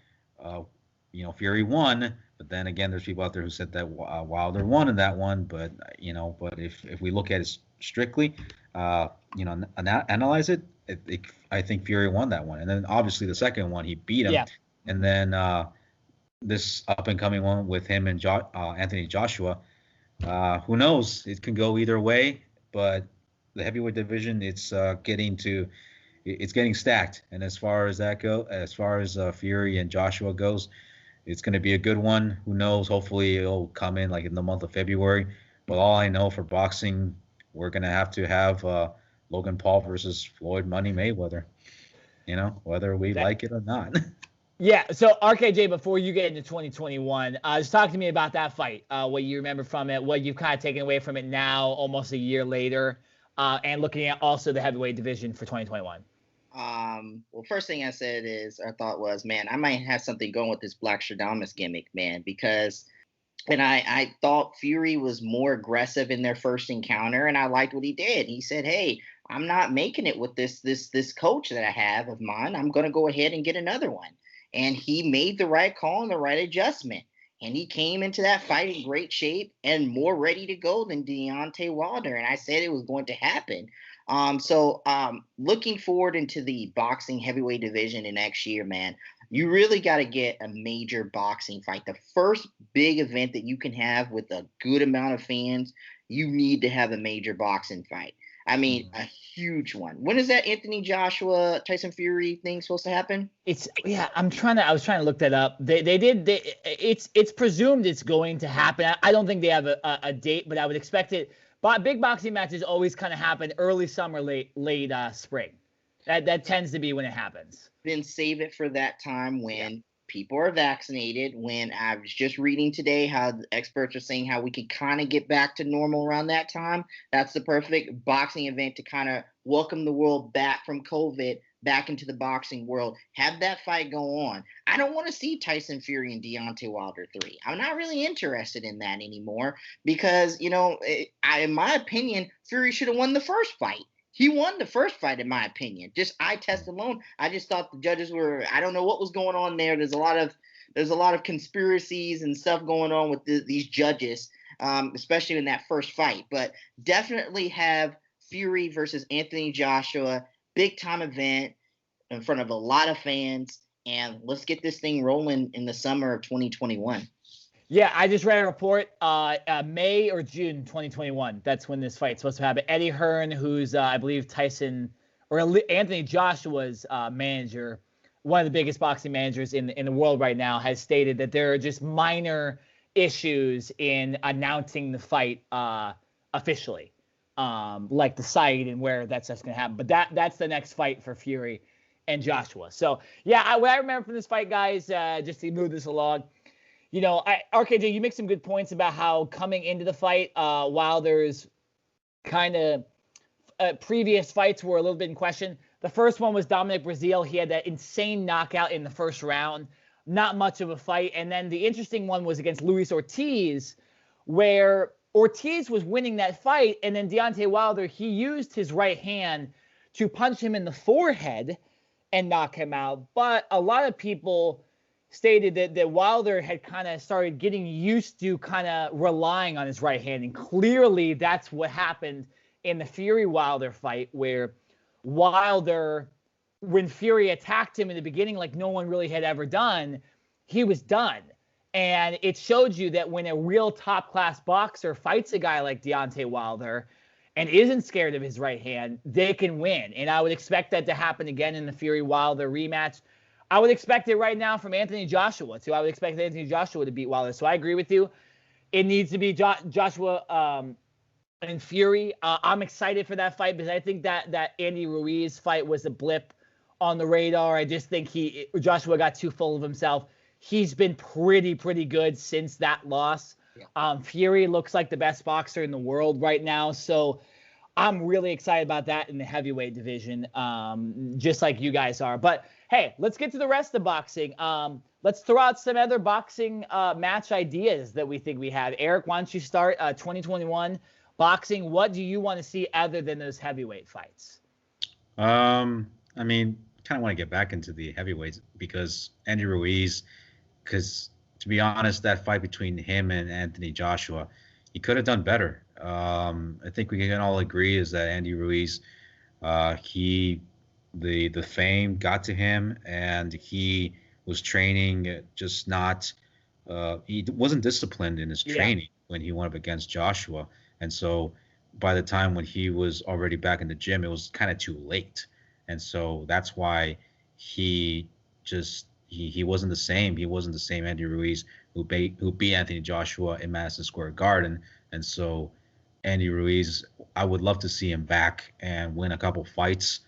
Fury won. But then again, there's people out there who said that Wilder won in that one. But if we look at it strictly, analyze it, I think Fury won that one. And then obviously the second one, he beat him. Yeah. And then this up and coming one with him and Anthony Joshua, who knows? It can go either way. But the heavyweight division, it's getting stacked. And as far as Fury and Joshua goes, it's going to be a good one. Who knows? Hopefully it'll come in like in the month of February. But all I know for boxing, we're going to have Logan Paul versus Floyd Money Mayweather, whether we like it or not. Yeah. So RKJ, before you get into 2021, just talk to me about that fight, what you remember from it, what you've kind of taken away from it now, almost a year later, and looking at also the heavyweight division for 2021. Well, first thing I thought was, man, I might have something going with this Black Stradamus gimmick, man, because, and I thought Fury was more aggressive in their first encounter, and I liked what he did. He said, hey, I'm not making it with this coach that I have of mine. I'm going to go ahead and get another one. And he made the right call and the right adjustment. And he came into that fight in great shape and more ready to go than Deontay Wilder. And I said it was going to happen. So looking forward into the boxing heavyweight division in next year, man, you really got to get a major boxing fight. The first big event that you can have with a good amount of fans, you need to have a major boxing fight. I mean, a huge one. When is that Anthony Joshua Tyson Fury thing supposed to happen? I was trying to look that up. It's presumed it's going to happen. I don't think they have a date, but I would expect it. But big boxing matches always kind of happen early summer, late spring. That tends to be when it happens. Then save it for that time when people are vaccinated. When I was just reading today how the experts are saying how we could kind of get back to normal around that time. That's the perfect boxing event to kind of welcome the world back from COVID back into the boxing world. Have that fight go on. I don't want to see Tyson Fury and Deontay Wilder 3. I'm not really interested in that anymore because, in my opinion, Fury should have won the first fight. He won the first fight, in my opinion. Just eye test alone. I just thought the judges I don't know what was going on there. There's a lot of conspiracies and stuff going on with these judges, especially in that first fight. But definitely have Fury versus Anthony Joshua, big time event in front of a lot of fans. And let's get this thing rolling in the summer of 2021. Yeah, I just read a report. May or June 2021. That's when this fight's supposed to happen. Eddie Hearn, who's I believe Tyson or Anthony Joshua's manager, one of the biggest boxing managers in the world right now, has stated that there are just minor issues in announcing the fight officially, like the site and where that's going to happen. But that's the next fight for Fury and Joshua. So yeah, what I remember from this fight, guys, just to move this along. RKJ, you make some good points about how coming into the fight, Wilder's kind of previous fights were a little bit in question. The first one was Dominic Breazeale. He had that insane knockout in the first round. Not much of a fight. And then the interesting one was against Luis Ortiz, where Ortiz was winning that fight. And then Deontay Wilder, he used his right hand to punch him in the forehead and knock him out. But a lot of people stated that Wilder had kind of started getting used to kind of relying on his right hand. And clearly that's what happened in the Fury-Wilder fight, where Wilder, when Fury attacked him in the beginning like no one really had ever done, he was done. And it showed you that when a real top-class boxer fights a guy like Deontay Wilder and isn't scared of his right hand, they can win. And I would expect that to happen again in the Fury-Wilder rematch. I would expect it right now from Anthony Joshua, too. I would expect Anthony Joshua to beat Wilder. So I agree with you. It needs to be Joshua and Fury. I'm excited for that fight because I think that Andy Ruiz fight was a blip on the radar. I just think Joshua got too full of himself. He's been pretty good since that loss. Yeah. Fury looks like the best boxer in the world right now. So I'm really excited about that in the heavyweight division, just like you guys are. But hey, let's get to the rest of boxing. Let's throw out some other boxing match ideas that we think we have. Eric, why don't you start 2021 boxing? What do you want to see other than those heavyweight fights? I mean, kind of want to get back into the heavyweights because Andy Ruiz, because to be honest, that fight between him and Anthony Joshua, he could have done better. I think we can all agree is that Andy Ruiz, the fame got to him and he was training just not he wasn't disciplined in his training when he went up against Joshua. And so by the time when he was already back in the gym, it was kind of too late. And so that's why he wasn't the same. He wasn't the same Andy Ruiz who beat Anthony Joshua in Madison Square Garden. And so Andy Ruiz, I would love to see him back and win a couple fights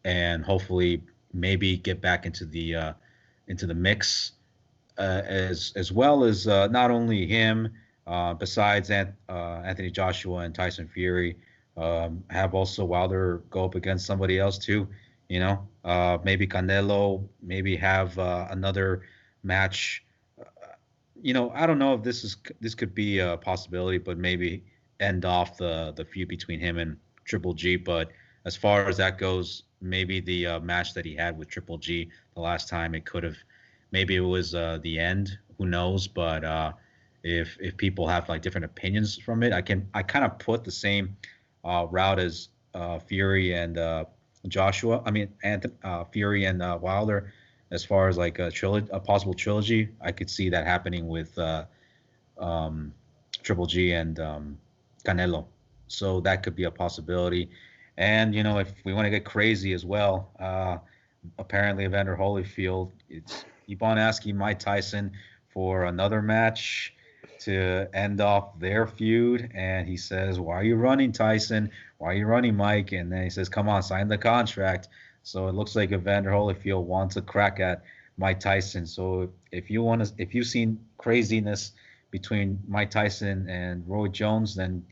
and hopefully maybe get back into the mix as well as not only him, besides Anthony Joshua and Tyson Fury, have also Wilder go up against somebody else too. Maybe Canelo, maybe have another match. I don't know if this could be a possibility, but maybe end off the feud between him and Triple G. But as far as that goes, maybe the match that he had with Triple G the last time, maybe it was the end. Who knows? But if people have like different opinions from it, I kind of put the same route as Fury and Joshua. I mean, Fury and Wilder. As far as like a possible trilogy, I could see that happening with Triple G and Canelo. So that could be a possibility. And if we want to get crazy as well, apparently Evander Holyfield keep on asking Mike Tyson for another match to end off their feud, and he says, "Why are you running, Tyson? Why are you running, Mike?" And then he says, "Come on, sign the contract." So it looks like Evander Holyfield wants a crack at Mike Tyson. So if you've seen craziness between Mike Tyson and Roy Jones, then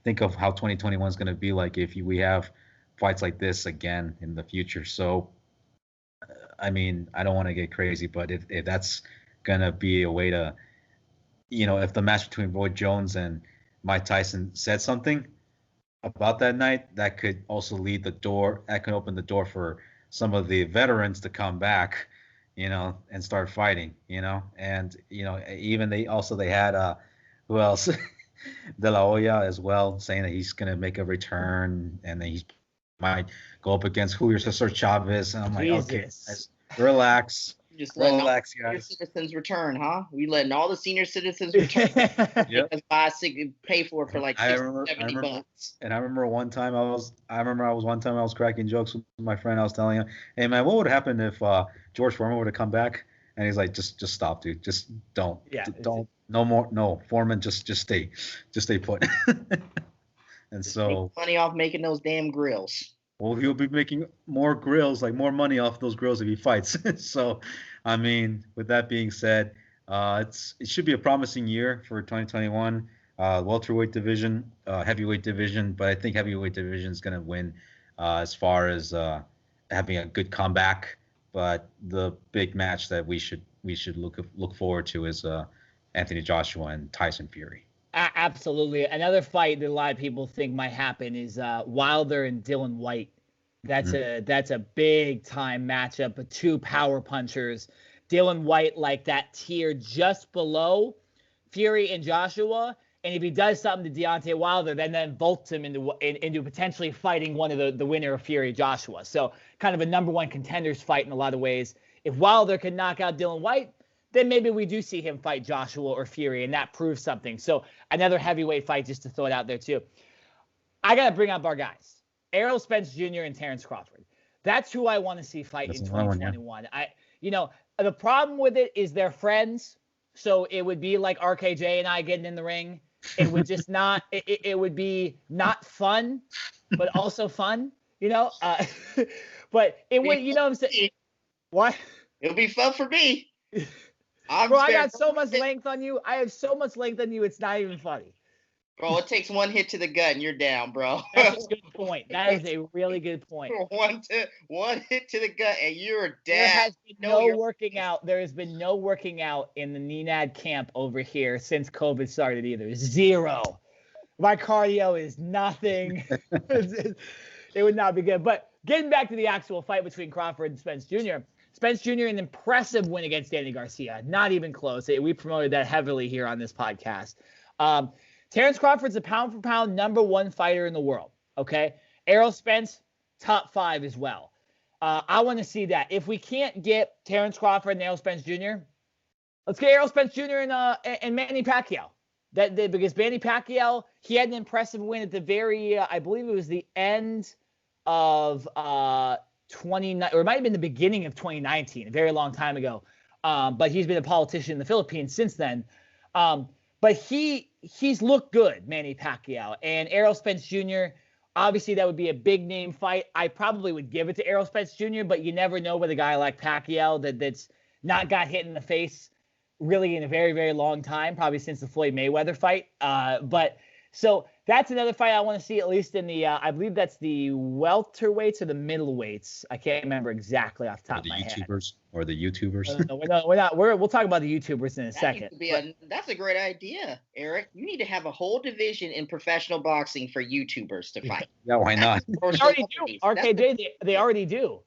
think of how 2021 is going to be like if we have fights like this again in the future. So, I mean, I don't want to get crazy, but if that's going to be a way to, if the match between Roy Jones and Mike Tyson said something about that night, that could also that could open the door for some of the veterans to come back, and start fighting, and, even they had, who else? De La Hoya as well, saying that he's going to make a return and then he might go up against Julio Cesar Chavez. And I'm like, okay, guys, relax. Just letting all Relax, the senior guys. citizens return, huh? We letting all the senior citizens return. Yep. Because pay for it for like I 60, remember, 70 bucks. and I remember one time I was cracking jokes with my friend. I was telling him, "Hey man, what would happen if George Foreman would have come back?" And he's like, "Just stop, dude. Just don't. Yeah. Don't. No more. No, Foreman. Just stay put." And Just so, make money off making those damn grills. well, he'll be making more grills, like more money off those grills if he fights. So, I mean, with that being said, it should be a promising year for 2021. Welterweight division, heavyweight division, but I think heavyweight division is going to win as far as having a good comeback. But the big match that we should look forward to is Anthony Joshua and Tyson Fury. Absolutely. Another fight that a lot of people think might happen is Wilder and Dylan White. That's a big time matchup of two power punchers. Dylan White like that tier just below Fury and Joshua. And if he does something to Deontay Wilder, then vaults him into potentially fighting one of the winner of Fury Joshua. So kind of a number one contenders fight in a lot of ways. If Wilder can knock out Dylan White, then maybe we do see him fight Joshua or Fury, and that proves something. So another heavyweight fight, just to throw it out there too. I got to bring up our guys, Errol Spence Jr. and Terrence Crawford. That's who I want to see fight in 2021. The problem with it is they're friends, so it would be like RKJ and I getting in the ring. It would just not. It would be not fun, but also fun. But it would. You know what I'm saying? What? It'll be fun for me. Bro, I got so much length on you. I have so much length on you. It's not even funny. Bro, it takes one hit to the gut and you're down, bro. That's a good point. That is a really good point. One hit to the gut and you're down. There has been no working out. There has been no working out in the Nenad camp over here since COVID started either. Zero. My cardio is nothing. It would not be good. But getting back to the actual fight between Crawford and Spence Jr., Spence Jr., an impressive win against Danny Garcia. Not even close. We promoted that heavily here on this podcast. Terrence Crawford's a pound-for-pound #1 fighter in the world, okay? Errol Spence, top 5 as well. I want to see that. If we can't get Terrence Crawford and Errol Spence Jr., let's get Errol Spence Jr. and Manny Pacquiao. Because Manny Pacquiao, he had an impressive win at the very, I believe it was the end of 20, or it might have been the beginning of 2019, a very long time ago. But he's been a politician in the Philippines since then. But he's looked good, Manny Pacquiao. And Errol Spence Jr., obviously that would be a big name fight. I probably would give it to Errol Spence Jr., but you never know with a guy like Pacquiao that's not got hit in the face really in a very, very long time, probably since the Floyd Mayweather fight. But so that's another fight I want to see, at least in the, I believe that's the welterweights or the middleweights. I can't remember exactly off the top of my head. Or the YouTubers. No, we're not. We'll talk about the YouTubers in a second. That's a great idea, Eric. You need to have a whole division in professional boxing for YouTubers to fight. Yeah, why not? They already do. RKJ, they already do.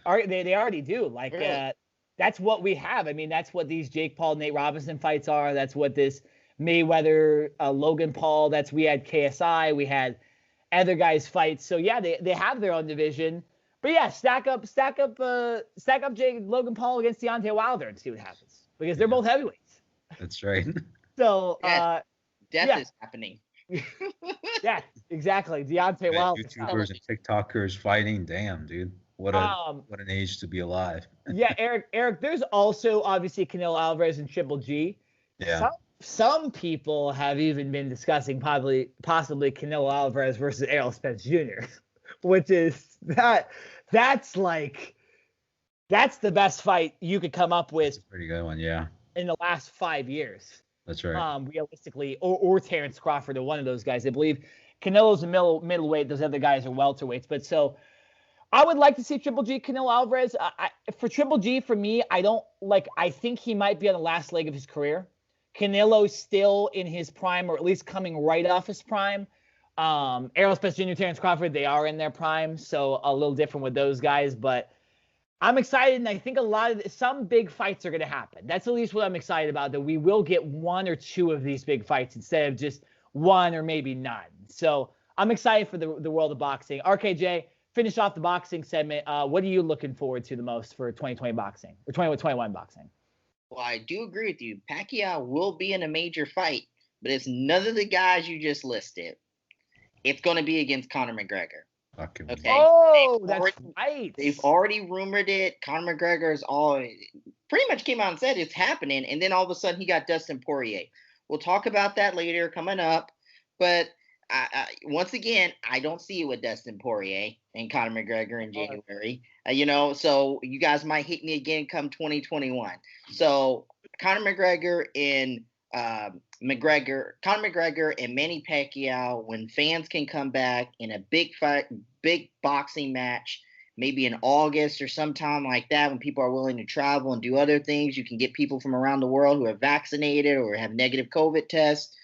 They already do. Like, really? That's what we have. I mean, that's what these Jake Paul, Nate Robinson fights are. That's what this Mayweather, Logan Paul. We had KSI. We had other guys fights. So yeah, they have their own division. But yeah, stack up Logan Paul against Deontay Wilder and see what happens, because they're both heavyweights. That's right. So death is happening. Yeah, Exactly. Deontay Yeah, Wilder. YouTubers and TikTokers fighting. Damn, dude. What an age to be alive. Yeah, Eric, there's also obviously Canelo Alvarez and Triple G. Yeah. Some people have even been discussing possibly Canelo Alvarez versus Errol Spence Jr., which is that's the best fight you could come up with. That's a pretty good one, yeah. In the last 5 years. That's right. Realistically, or Terrence Crawford or one of those guys. I believe Canelo's a middleweight. Those other guys are welterweights. But so I would like to see Triple G Canelo Alvarez. For Triple G, for me, I think he might be on the last leg of his career. Canelo's still in his prime, or at least coming right off his prime. Errol Spence Jr., Terrence Crawford, they are in their prime, so a little different with those guys. But I'm excited, and I think some big fights are going to happen. That's at least what I'm excited about, that we will get one or two of these big fights instead of just one or maybe none. So I'm excited for the world of boxing. RKJ, finish off the boxing segment. What are you looking forward to the most for 2020 boxing, or 2021 boxing? Well, I do agree with you. Pacquiao will be in a major fight, but it's none of the guys you just listed. It's going to be against Conor McGregor. Okay. Oh, that's right. They've already rumored it. Conor McGregor is pretty much came out and said it's happening, and then all of a sudden he got Dustin Poirier. We'll talk about that later coming up, but once again, I don't see it with Dustin Poirier and Conor McGregor in January. So you guys might hit me again come 2021. So Conor McGregor and Conor McGregor and Manny Pacquiao, when fans can come back in a big fight, big boxing match, maybe in August or sometime like that, when people are willing to travel and do other things, you can get people from around the world who are vaccinated or have negative COVID tests.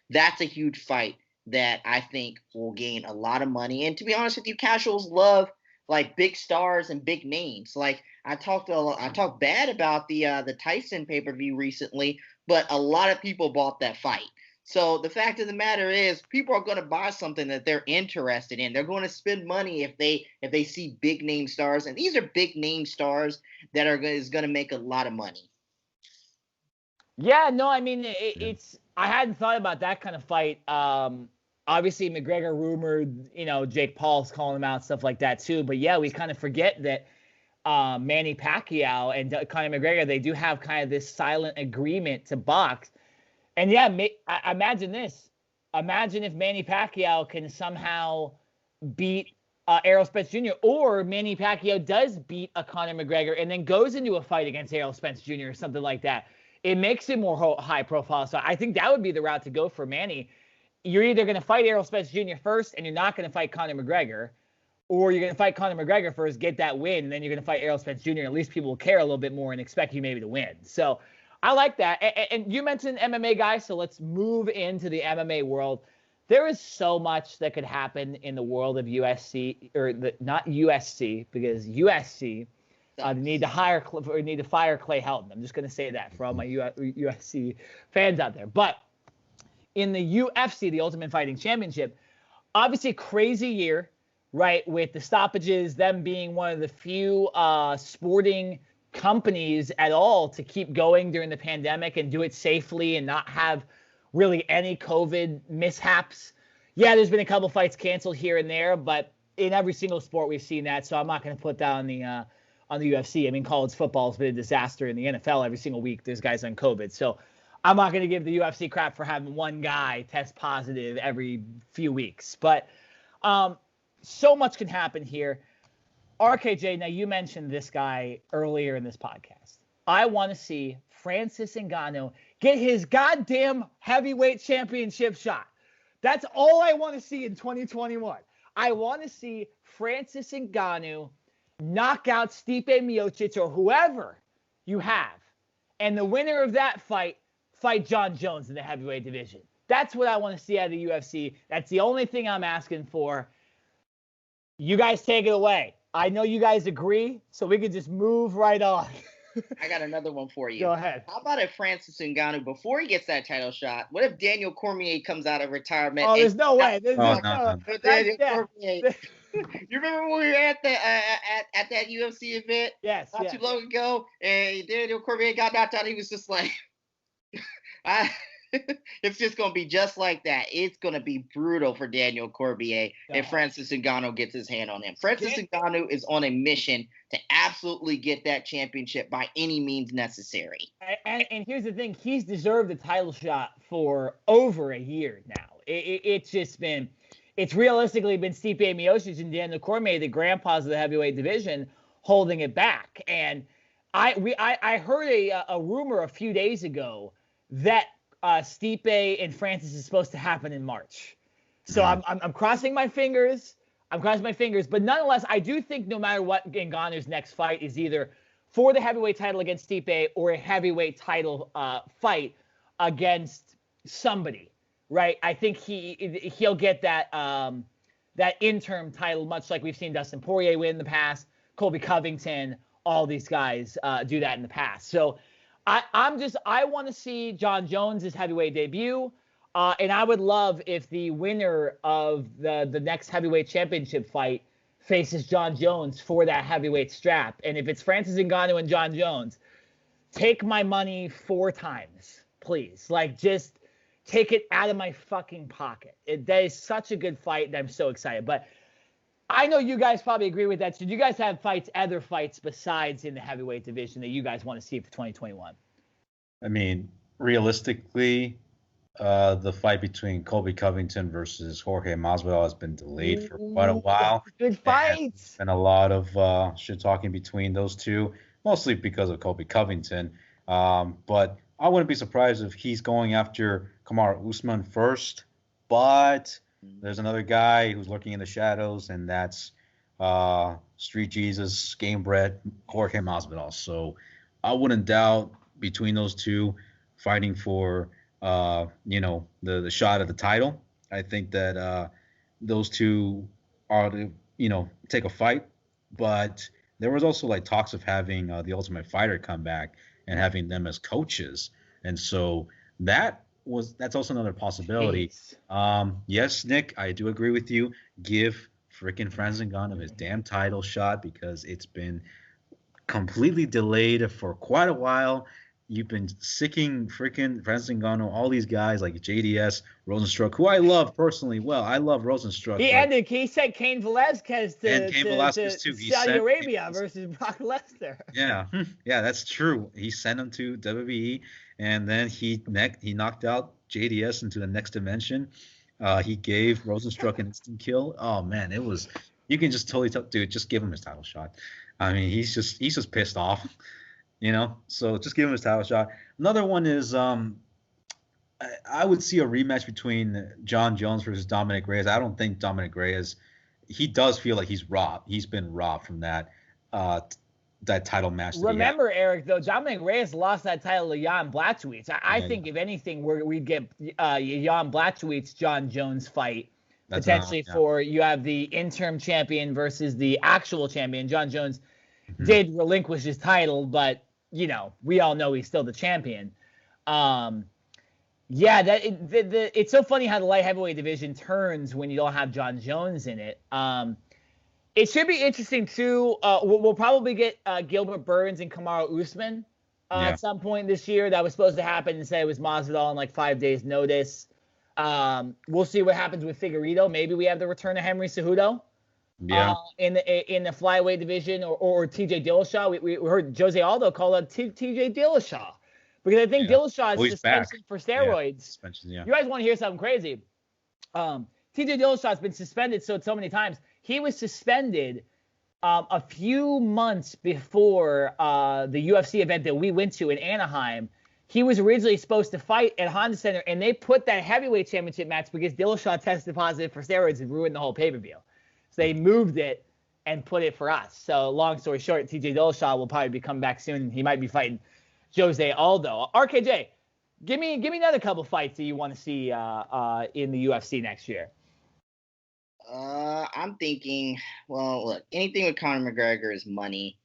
That's a huge fight that I think will gain a lot of money. And to be honest with you, casuals love like big stars and big names. Like I talked bad about the Tyson pay-per-view recently, but a lot of people bought that fight. So the fact of the matter is, people are going to buy something that they're interested in. They're going to spend money if they see big name stars, and these are big name stars that is going to make a lot of money. Yeah, no, I mean it's. I hadn't thought about that kind of fight. Obviously McGregor rumored, Jake Paul's calling him out, stuff like that too. But yeah, we kind of forget that Manny Pacquiao and Conor McGregor, they do have kind of this silent agreement to box. And yeah, imagine this. Imagine if Manny Pacquiao can somehow beat Errol Spence Jr., or Manny Pacquiao does beat a Conor McGregor and then goes into a fight against Errol Spence Jr. or something like that. It makes it more high profile. So I think that would be the route to go for Manny. You're either going to fight Errol Spence Jr. first and you're not going to fight Conor McGregor, or you're going to fight Conor McGregor first, get that win, and then you're going to fight Errol Spence Jr. At least people will care a little bit more and expect you maybe to win. So I like that. And you mentioned MMA guys, so let's move into the MMA world. There is so much that could happen in the world of USC, not USC, because USC need to fire Clay Helton. I'm just going to say that for all my USC fans out there. But in the UFC, the Ultimate Fighting Championship, obviously a crazy year, right? With the stoppages, them being one of the few sporting companies at all to keep going during the pandemic and do it safely and not have really any COVID mishaps. Yeah, there's been a couple fights canceled here and there, but in every single sport we've seen that. So I'm not going to put that on the UFC. I mean, college football has been a disaster. In the NFL, every single week there's guys on COVID. So I'm not going to give the UFC crap for having one guy test positive every few weeks. But so much can happen here. RKJ, now you mentioned this guy earlier in this podcast. I want to see Francis Ngannou get his goddamn heavyweight championship shot. That's all I want to see in 2021. I want to see Francis Ngannou knock out Stipe Miocic or whoever you have. And the winner of that fight Jon Jones in the heavyweight division. That's what I want to see out of the UFC. That's the only thing I'm asking for. You guys take it away. I know you guys agree, so we can just move right on. I got another one for you. Go ahead. How about if Francis Ngannou, before he gets that title shot, what if Daniel Cormier comes out of retirement? Oh, there's no way. Cormier. You remember when we were at the at that UFC event? Yes. Not too long ago, and Daniel Cormier got knocked out. He was just like, It's just going to be just like that. It's going to be brutal for Daniel Cormier if Francis Ngannou gets his hand on him. Francis Ngannou is on a mission to absolutely get that championship by any means necessary. And here's the thing. He's deserved the title shot for over a year now. It's realistically been Stipe Miocic and Daniel Cormier, the grandpas of the heavyweight division, holding it back. And I heard a rumor a few days ago that Stipe and Francis is supposed to happen in March. So I'm crossing my fingers. But nonetheless, I do think no matter what, Ngannou's next fight is either for the heavyweight title against Stipe or a heavyweight title fight against somebody, right? I think he'll get that interim title, much like we've seen Dustin Poirier win in the past, Colby Covington, all these guys do that in the past. So I want to see Jon Jones' heavyweight debut. And I would love if the winner of the next heavyweight championship fight faces Jon Jones for that heavyweight strap. And if it's Francis Ngannou and Jon Jones, take my money 4 times, please. Like, just take it out of my fucking pocket. That is such a good fight, and I'm so excited. But I know you guys probably agree with that. So do you guys have other fights besides in the heavyweight division that you guys want to see for 2021? I mean, realistically, the fight between Colby Covington versus Jorge Masvidal has been delayed for quite a while. Good fights. And a lot of shit talking between those two, mostly because of Colby Covington. But I wouldn't be surprised if he's going after Kamaru Usman first. But there's another guy who's lurking in the shadows, and that's Street Jesus, game bred Jorge Masvidal. So I wouldn't doubt between those two fighting for the shot at the title. I think that those two are to take a fight. But there was also like talks of having the Ultimate Fighter come back and having them as coaches, and so that's also another possibility. Yes, Nick, I do agree with you. Give freaking Francis Ngannou his damn title shot, because it's been completely delayed for quite a while. You've been sicking freaking Francis Ngannou, all these guys like JDS, Rosenstruck, who I love personally. Well, I love Rosenstruck. He sent Cain Velasquez to Saudi Arabia versus Brock Lesnar. Yeah, that's true. He sent him to WWE, and then he knocked out JDS into the next dimension. He gave Rosenstruck an instant kill. Oh man, you can just totally tell, dude, just give him his title shot. I mean, he's just pissed off. So just give him his title shot. Another one is I would see a rematch between Jon Jones versus Dominic Reyes. I don't think Dominic Reyes, he does feel like he's robbed. He's been robbed from that title match. Remember, Eric, though, Dominic Reyes lost that title to Jan Blachowicz. I think if anything, we'd get Jan Blachowicz Jon Jones fight. Potentially for you have the interim champion versus the actual champion. Jon Jones did relinquish his title, but we all know he's still the champion. It's so funny how the light heavyweight division turns when you don't have Jon Jones in it. It should be interesting too. We'll probably get Gilbert Burns and Kamaru Usman at some point this year. That was supposed to happen. Instead, it was Masvidal on like 5 days' notice. We'll see what happens with Figueiredo. Maybe we have the return of Henry Cejudo. In the flyweight division, or TJ Dillashaw. We heard Jose Aldo call out TJ Dillashaw, because I think Dillashaw is suspension for steroids. You guys want to hear something crazy? TJ Dillashaw has been suspended so many times. He was suspended a few months before the UFC event that we went to in Anaheim. He was originally supposed to fight at Honda Center, and they put that heavyweight championship match because Dillashaw tested positive for steroids and ruined the whole pay-per-view. They moved it and put it for us. So long story short, TJ Dillashaw will probably be coming back soon. He might be fighting Jose Aldo. RKJ, give me another couple fights that you want to see in the UFC next year. I'm thinking, well, look, anything with Conor McGregor is money.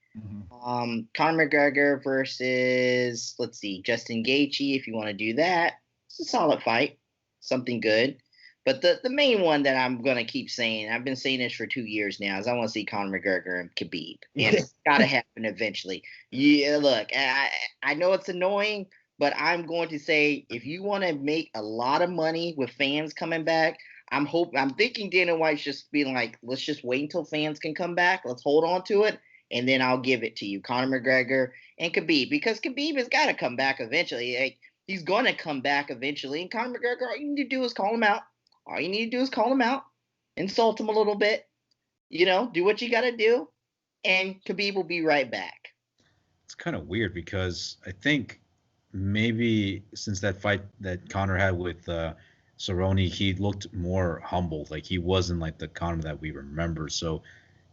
Conor McGregor versus, let's see, Justin Gaethje, if you want to do that. It's a solid fight. Something good. But the main one that I'm going to keep saying, I've been saying this for 2 years now, is I want to see Conor McGregor and Khabib. And it's got to happen eventually. Yeah, look, I know it's annoying, but I'm going to say if you want to make a lot of money with fans coming back, I'm thinking Dana White's just being like, let's just wait until fans can come back. Let's hold on to it, and then I'll give it to you, Conor McGregor and Khabib, because Khabib has got to come back eventually. Like, he's going to come back eventually, and Conor McGregor, all you need to do is call him out. All you need to do is call him out, insult him a little bit, do what you got to do, and Khabib will be right back. It's kind of weird because I think maybe since that fight that Conor had with Cerrone, he looked more humble. Like, he wasn't like the Conor that we remember. So,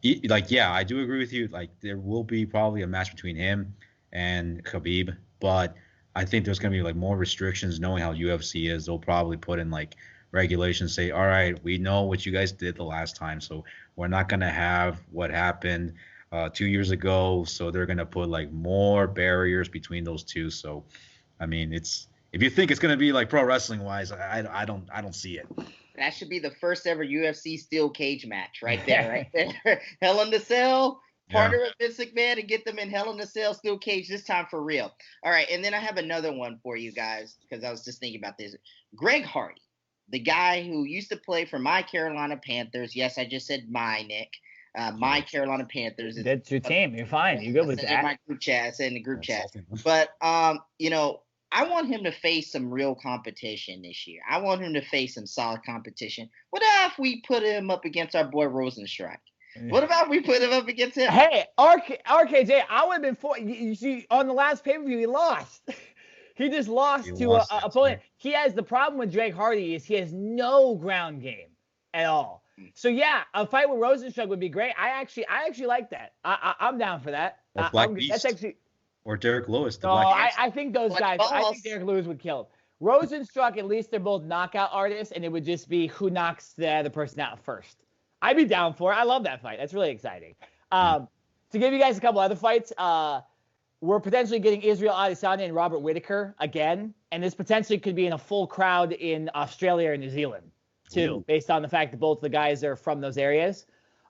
I do agree with you. Like, there will be probably a match between him and Khabib, but I think there's going to be like more restrictions. Knowing how UFC is, they'll probably put in like regulations, say, all right, we know what you guys did the last time, so we're not going to have what happened 2 years ago. So they're going to put like more barriers between those two. So, I mean, if you think it's going to be like pro wrestling wise, I don't see it. That should be the first ever UFC steel cage match right there, right there. Hell in the Cell, partner with Vince McMahon, and get them in Hell in the Cell steel cage this time for real. All right, and then I have another one for you guys because I was just thinking about this. Greg Hardy, the guy who used to play for my Carolina Panthers. Yes, I just said my, Nick. My Carolina Panthers. That's your team. You're fine. You're good with that. In my group chat, in the group chat. But I want him to face some real competition this year. I want him to face some solid competition. What if we put him up against our boy Rosenstruck? What about we put him up against him? Hey, RKJ, I would have been for you. See, on the last pay-per-view, he lost. He just lost to an opponent. He has the problem with Greg Hardy is he has no ground game at all. So yeah, a fight with Rosenstruck would be great. I actually like that. I'm down for that. That's actually. Or Derek Lewis. I think those guys. I think Derek Lewis would kill him. Rosenstruck, at least they're both knockout artists, and it would just be who knocks the other person out first. I'd be down for it. I love that fight. That's really exciting. To give you guys a couple other fights, we're potentially getting Israel Adesanya and Robert Whittaker again, and this potentially could be in a full crowd in Australia or New Zealand too, based on the fact that both the guys are from those areas.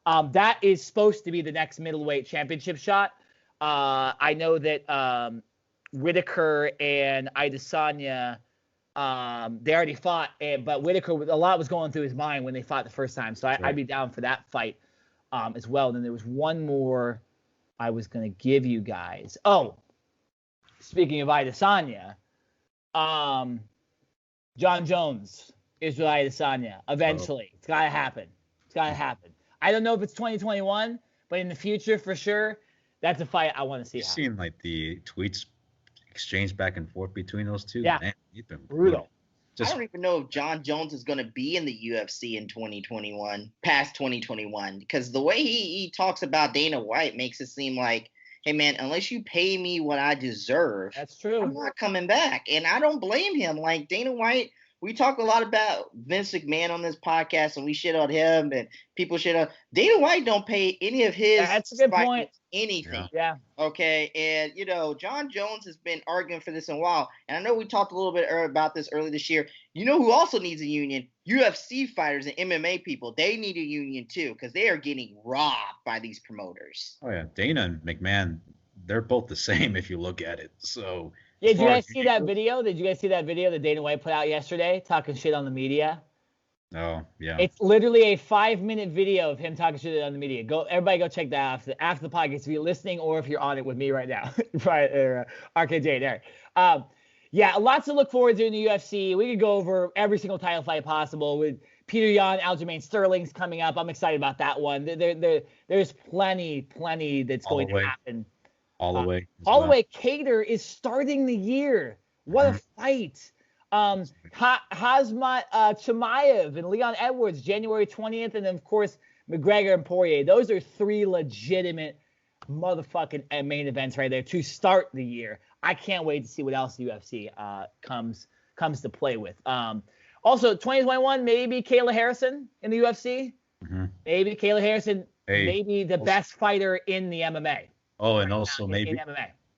That is supposed to be the next middleweight championship shot. I know that Whittaker and Adesanya, they already fought, but Whittaker, a lot was going through his mind when they fought the first time. So I'd be down for that fight as well. And then there was one more I was going to give you guys. Oh, speaking of Adesanya, John Jones, Israel Adesanya, eventually. It's got to happen. It's got to happen. I don't know if it's 2021, but in the future, for sure, that's a fight I want to see. You've seen like the tweets exchanged back and forth between those two. Yeah, man, brutal. I don't even know if John Jones is going to be in the UFC in 2021, past 2021, because the way he talks about Dana White makes it seem like, hey, man, unless you pay me what I deserve, that's true. I'm not coming back. And I don't blame him. Like, Dana White, we talk a lot about Vince McMahon on this podcast, and we shit on him, and people shit on Dana White. Don't pay any of his. That's a good point. Anything. Yeah. Okay. And John Jones has been arguing for this in a while, and I know we talked a little bit about this earlier this year. You know who also needs a union? UFC fighters and MMA people. They need a union too, because they are getting robbed by these promoters. Oh yeah, Dana and McMahon, they're both the same if you look at it. So. Yeah, did you guys see that video? Did you guys see that video that Dana White put out yesterday, talking shit on the media? Oh, yeah. It's literally a 5-minute video of him talking shit on the media. Everybody go check that out after the podcast if you're listening or if you're on it with me right now. RKJ, there. Yeah, lots to look forward to in the UFC. We could go over every single title fight possible with Peter Yan, Aljamain Sterling's coming up. I'm excited about that one. There's plenty that's going to happen. All the way. All the way. Cater is starting the year. What a fight. Hazmat Chimaev and Leon Edwards, January 20th. And then, of course, McGregor and Poirier. Those are 3 legitimate motherfucking main events right there to start the year. I can't wait to see what else the UFC comes to play with. Also, 2021, maybe Kayla Harrison in the UFC. Mm-hmm. Maybe Kayla Harrison, maybe the best fighter in the MMA. Oh, and also maybe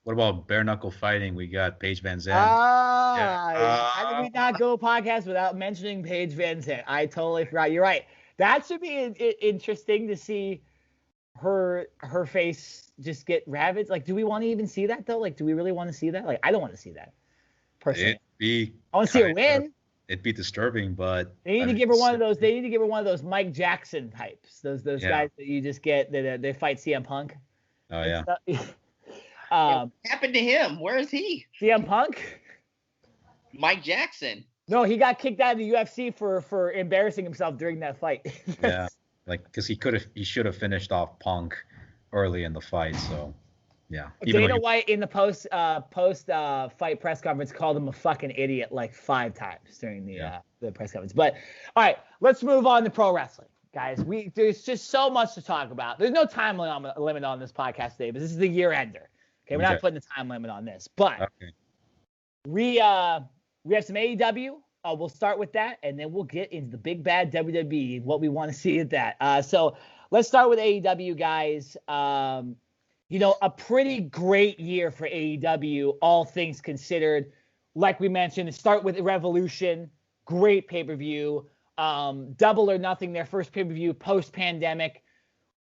what about bare knuckle fighting? We got Paige Van Zandt. How did we not go podcast without mentioning Paige Van Zandt? I totally forgot. You're right. That should be interesting to see her face just get ravaged. Like, do we want to even see that though? Like, do we really want to see that? Like, I don't want to see that. personally. It'd be I want to see her kind of- win. It'd be disturbing, but They need I to mean, give her one of those. They need to give her one of those Mike Jackson types. Those Yeah. guys that you just get that they fight CM Punk. Oh yeah. What happened to him? Where is he? CM Punk? Mike Jackson. No, he got kicked out of the UFC for embarrassing himself during that fight. Yeah. Like, because he should have finished off Punk early in the fight. So, yeah. Dana White in the post fight press conference called him a fucking idiot like 5 times during the press conference. But all right, let's move on to pro wrestling, guys. There's just so much to talk about. There's no time limit on this podcast today, but this is the year ender. Okay, we're not putting a time limit on this, but we have some AEW. We'll start with that, and then we'll get into the big bad WWE and what we want to see at that. So let's start with AEW, guys. A pretty great year for AEW, all things considered. Like we mentioned, start with Revolution, great pay-per-view. Double or Nothing, their first pay-per-view post-pandemic,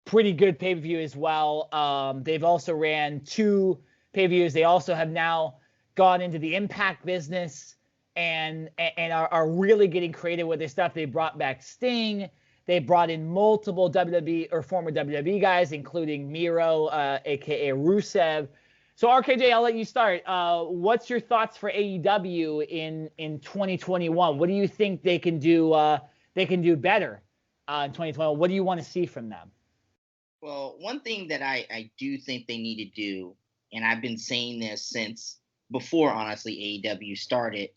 pretty good pay-per-view as well. They've also ran 2 pay-per-views. They also have now gone into the Impact business and are really getting creative with their stuff. They brought back Sting. They brought in multiple WWE or former WWE guys, including Miro, a.k.a. Rusev. So, RKJ, I'll let you start. What's your thoughts for AEW in 2021? What do you think they can do better in 2021? What do you want to see from them? Well, one thing that I do think they need to do, and I've been saying this since before, honestly, AEW started,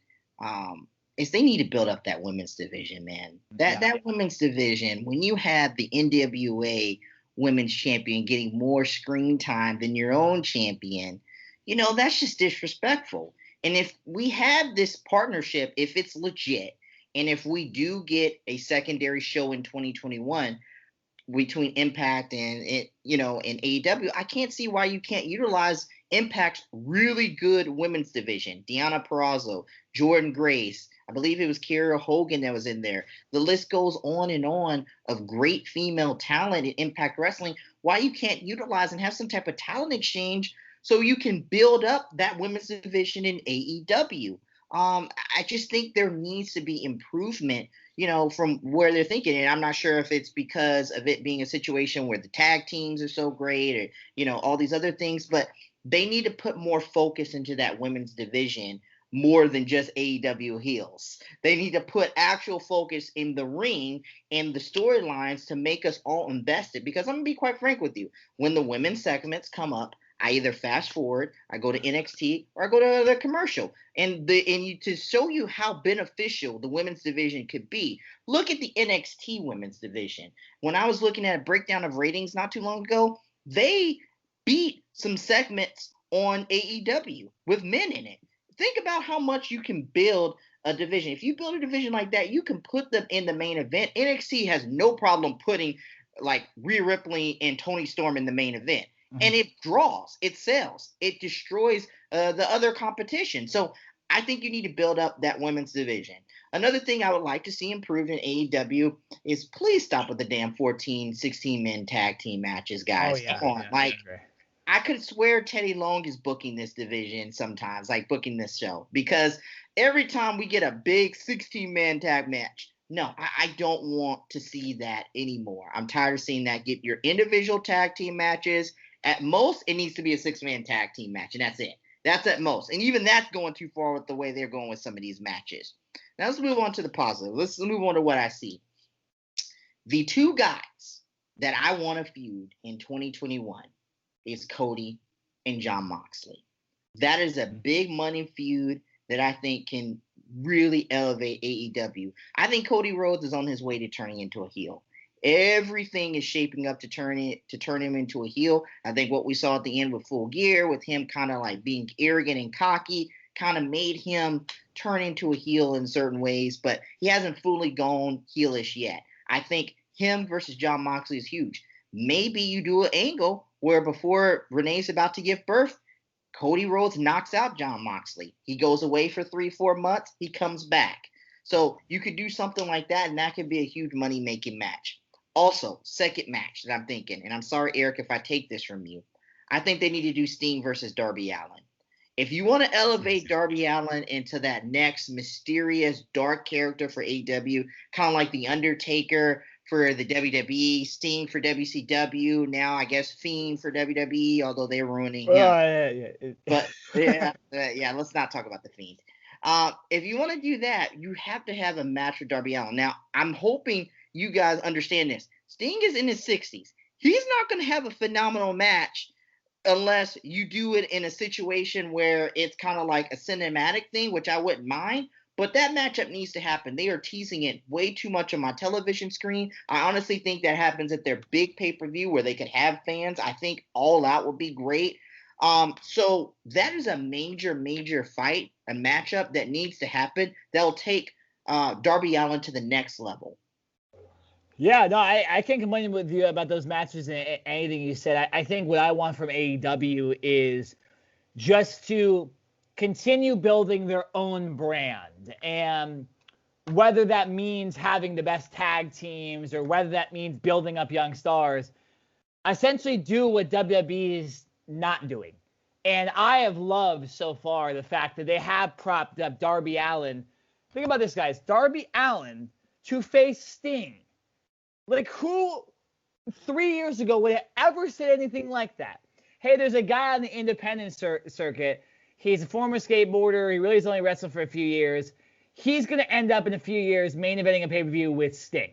is they need to build up that women's division, man. That women's division, when you have the NWA women's champion getting more screen time than your own champion, that's just disrespectful. And if we have this partnership, if it's legit, and if we do get a secondary show in 2021 between Impact and and AEW, I can't see why you can't utilize Impact's really good women's division. Deonna Purrazzo, Jordan Grace, I believe it was Kiera Hogan that was in there. The list goes on and on of great female talent in Impact Wrestling. Why you can't utilize and have some type of talent exchange so you can build up that women's division in AEW. I just think there needs to be improvement, from where they're thinking. And I'm not sure if it's because of it being a situation where the tag teams are so great or, all these other things, but they need to put more focus into that women's division more than just AEW heels. They need to put actual focus in the ring and the storylines to make us all invested. Because I'm going to be quite frank with you. When the women's segments come up, I either fast forward, I go to NXT, or I go to the commercial. And to show you how beneficial the women's division could be, look at the NXT women's division. When I was looking at a breakdown of ratings not too long ago, they beat some segments on AEW with men in it. Think about how much you can build a division. If you build a division like that, you can put them in the main event. NXT has no problem putting like Rhea Ripley and Toni Storm in the main event. And it draws, it sells, it destroys the other competition. So I think you need to build up that women's division. Another thing I would like to see improved in AEW is please stop with the damn 14, 16-man tag team matches, guys. Oh, yeah, come on. yeah, I could swear Teddy Long is booking this division sometimes, like booking this show, because every time we get a big 16-man tag match, no, I don't want to see that anymore. I'm tired of seeing that. Get your individual tag team matches. At most, it needs to be a 6-man tag team match, and that's it. That's at most. And even that's going too far with the way they're going with some of these matches. Now, let's move on to the positive. Let's move on to what I see. The 2 guys that I want to feud in 2021 is Cody and Jon Moxley. That is a big money feud that I think can really elevate AEW. I think Cody Rhodes is on his way to turning into a heel. Everything is shaping up to turn him into a heel. I think what we saw at the end with Full Gear, with him kind of like being arrogant and cocky, kind of made him turn into a heel in certain ways, but he hasn't fully gone heelish yet. I think him versus Jon Moxley is huge. Maybe you do an angle where before Renee's about to give birth, Cody Rhodes knocks out Jon Moxley. He goes away for 3-4 months. He comes back. So you could do something like that, and that could be a huge money-making match. Also, second match that I'm thinking, and I'm sorry, Eric, if I take this from you, I think they need to do Sting versus Darby Allin. If you want to elevate Darby Allin into that next mysterious dark character for AEW, kind of like The Undertaker for the WWE, Sting for WCW, now I guess Fiend for WWE, although they're ruining him. Yeah. But yeah, let's not talk about the Fiend. If you want to do that, you have to have a match with Darby Allin. Now, I'm hoping you guys understand this. Sting is in his 60s. He's not going to have a phenomenal match unless you do it in a situation where it's kind of like a cinematic thing, which I wouldn't mind. But that matchup needs to happen. They are teasing it way too much on my television screen. I honestly think that happens at their big pay-per-view where they could have fans. I think All Out would be great. So that is a major fight, a matchup that needs to happen. That'll take Darby Allin to the next level. Yeah, no, I can't complain with you about those matches and anything you said. I think what I want from AEW is just to continue building their own brand. And whether that means having the best tag teams or whether that means building up young stars, essentially do what WWE is not doing. And I have loved so far the fact that they have propped up Darby Allin. Think about this, guys. Darby Allin to face Sting. Like, who 3 years ago would have ever said anything like that? Hey, there's a guy on the independent circuit. He's a former skateboarder. He really has only wrestled for a few years. He's going to end up in a few years main eventing a pay-per-view with Sting.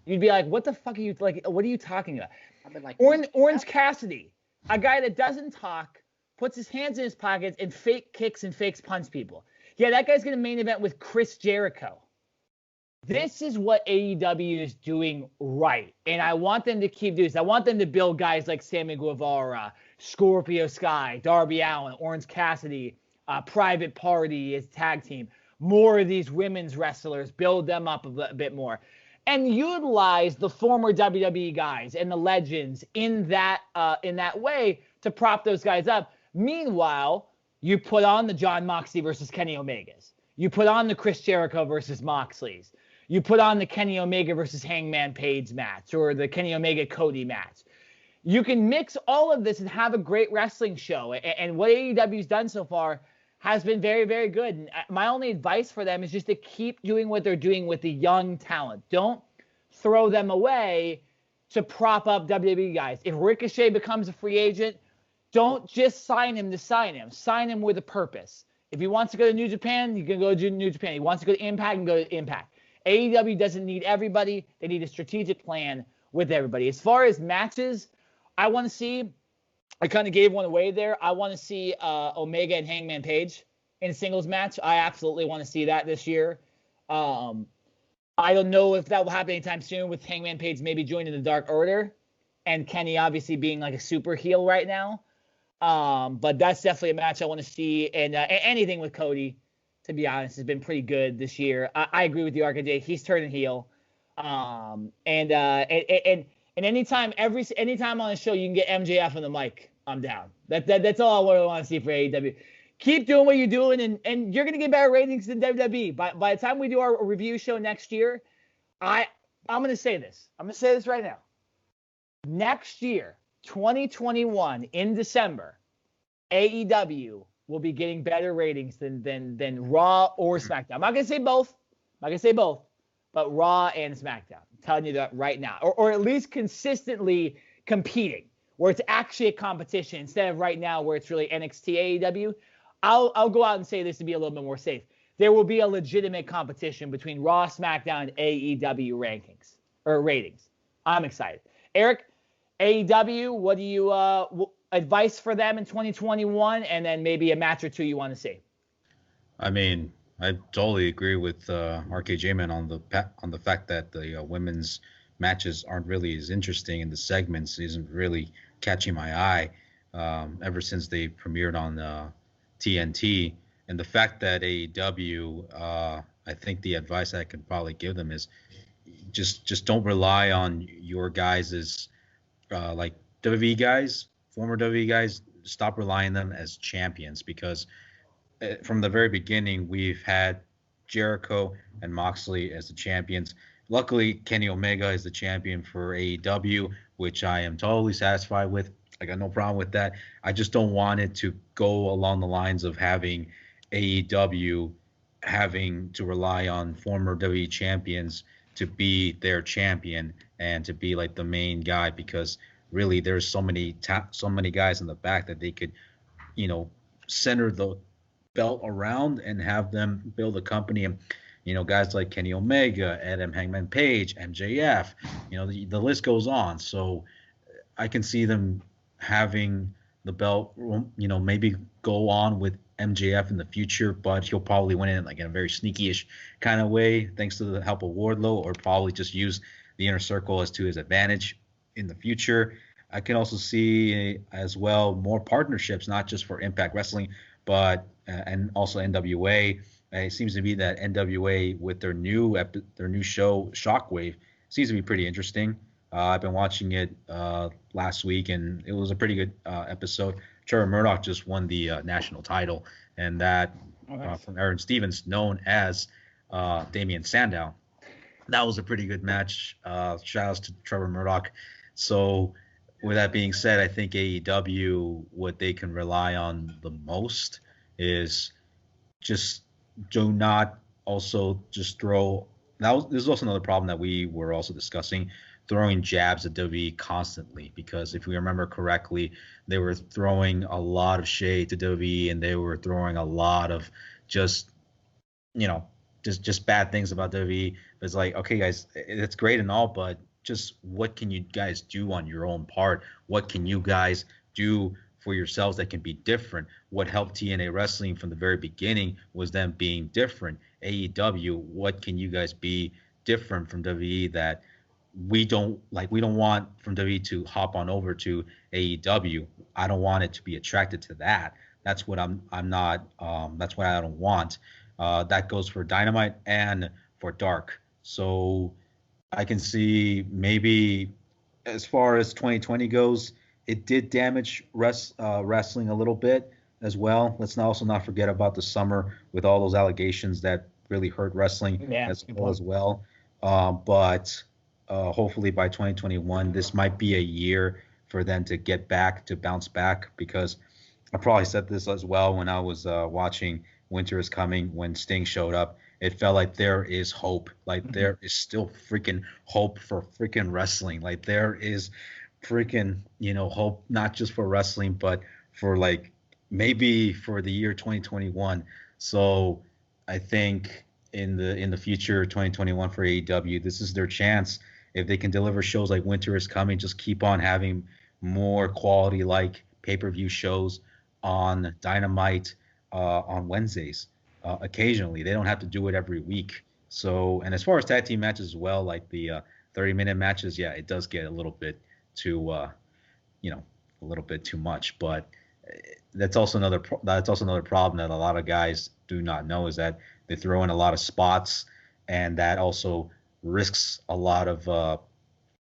You'd be like, what the fuck are you, like, what are you talking about? I've been like, Orange Cassidy, a guy that doesn't talk, puts his hands in his pockets, and fake kicks and fakes punch people. Yeah, that guy's going to main event with Chris Jericho. This is what AEW is doing right. And I want them to keep doing this. I want them to build guys like Sammy Guevara, Scorpio Sky, Darby Allin, Orange Cassidy, Private Party as tag team. More of these women's wrestlers, build them up a bit more. And utilize the former WWE guys and the legends in that way to prop those guys up. Meanwhile, you put on the Jon Moxley versus Kenny Omegas. You put on the Chris Jericho versus Moxley's. You put on the Kenny Omega versus Hangman Page match or the Kenny Omega Cody match. You can mix all of this and have a great wrestling show. And what AEW's done so far has been very, very good. And my only advice for them is just to keep doing what they're doing with the young talent. Don't throw them away to prop up WWE guys. If Ricochet becomes a free agent, don't just sign him to sign him. Sign him with a purpose. If he wants to go to New Japan, you can go to New Japan. If he wants to go to Impact, you can go to Impact. AEW doesn't need everybody. They need a strategic plan with everybody. As far as matches, I want to see, I kind of gave one away there. I want to see Omega and Hangman Page in a singles match. I absolutely want to see that this year. I don't know if that will happen anytime soon with Hangman Page maybe joining the Dark Order and Kenny obviously being like a super heel right now. But that's definitely a match I want to see. And anything with Cody, to be honest, has been pretty good this year. I agree with you, RKJ. He's turning heel. And anytime on the show you can get MJF on the mic, I'm down. That's all I want to see for AEW. Keep doing what you're doing, and you're gonna get better ratings than WWE. By the time we do our review show next year, I'm gonna say this. I'm gonna say this right now. Next year, 2021, in December, AEW will be getting better ratings than Raw or SmackDown. I'm not gonna say both, but Raw and SmackDown. I'm telling you that right now, or at least consistently competing, where it's actually a competition instead of right now where it's really NXT AEW. I'll go out and say this to be a little bit more safe. There will be a legitimate competition between Raw, SmackDown, and AEW rankings or ratings. I'm excited. Eric, AEW, what do you advice for them in 2021, and then maybe a match or two you want to see? I mean, I totally agree with RKJ Man on the fact that the women's matches aren't really as interesting, and the segments isn't really catching my eye ever since they premiered on TNT. And the fact that AEW, I think the advice I could probably give them is just don't rely on your guys' like WWE guys, former WWE guys. Stop relying on them as champions, because from the very beginning we've had Jericho and Moxley as the champions. Luckily, Kenny Omega is the champion for AEW, which I am totally satisfied with. I got no problem with that. I just don't want it to go along the lines of having AEW having to rely on former WWE champions to be their champion and to be like the main guy, because really there's so many guys in the back that they could, center the belt around and have them build a company. And guys like Kenny Omega, Adam Hangman Page, MJF, the list goes on. So I can see them having the belt, maybe go on with MJF in the future, but he'll probably win it like in a very sneaky-ish kind of way, thanks to the help of Wardlow, or probably just use the Inner Circle as to his advantage in the future. I can also see as well more partnerships, not just for Impact Wrestling, but and also NWA. It seems to be that NWA with their new show Shockwave seems to be pretty interesting. I've been watching it last week, and it was a pretty good episode. Trevor Murdoch just won the national title, and that from Aaron Stevens, known as Damian Sandow. That was a pretty good match. Shout outs to Trevor Murdoch. So with that being said, I think AEW, what they can rely on the most is just do not also just throw. This is also another problem that we were also discussing, throwing jabs at WWE constantly, because if we remember correctly, they were throwing a lot of shade to WWE, and they were throwing a lot of just bad things about WWE. It's like, okay, guys, it's great and all, but just what can you guys do on your own part? What can you guys do for yourselves that can be different? What helped TNA Wrestling from the very beginning was them being different. AEW, what can you guys be different from WWE that we don't want from WWE to hop on over to AEW? I don't want it to be attracted to that. That's what I'm not. That's what I don't want. That goes for Dynamite and for Dark. So I can see maybe as far as 2020 goes, it did damage wrestling a little bit as well. Let's also not forget about the summer with all those allegations that really hurt wrestling as well. But hopefully by 2021, this might be a year for them to get back, to bounce back, because I probably said this as well when I was watching Winter is Coming, when Sting showed up. It felt like there is hope. Like there is still freaking hope for freaking wrestling. Like there is freaking, hope, not just for wrestling, but for like maybe for the year 2021. So I think in the future, 2021 for AEW, this is their chance. If they can deliver shows like Winter is Coming, just keep on having more quality like pay-per-view shows on Dynamite on Wednesdays. Occasionally, they don't have to do it every week. So, and as far as tag team matches as well, like the 30-minute matches, yeah, it does get a little bit too, a little bit too much. But that's also another problem that a lot of guys do not know, is that they throw in a lot of spots, and that also risks a lot of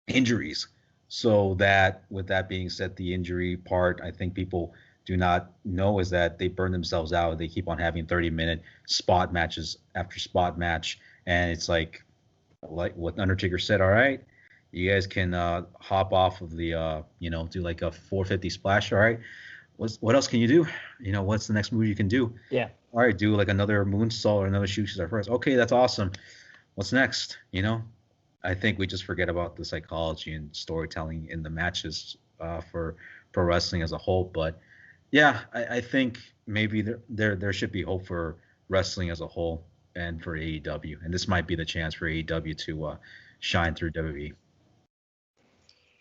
injuries. So that, with that being said, the injury part, I think people do not know, is that they burn themselves out. They keep on having 30-minute spot matches after spot match, and it's like what Undertaker said. All right, you guys can hop off of the do like a 450 splash. All right, what else can you do? What's the next move you can do? Yeah. All right, do like another moonsault or another shoot first. Okay, that's awesome. What's next? I think we just forget about the psychology and storytelling in the matches for pro wrestling as a whole. But yeah, I think maybe there should be hope for wrestling as a whole and for AEW, and this might be the chance for AEW to shine through WWE.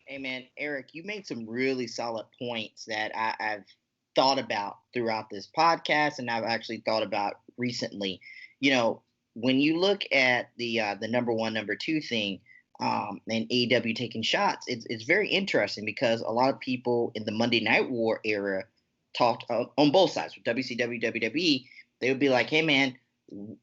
Hey man, Eric, you made some really solid points that I've thought about throughout this podcast, and I've actually thought about recently. When you look at the number one, number two thing, and AEW taking shots, it's very interesting, because a lot of people in the Monday Night War era talked on both sides, with WCW, WWE. They would be like, hey man,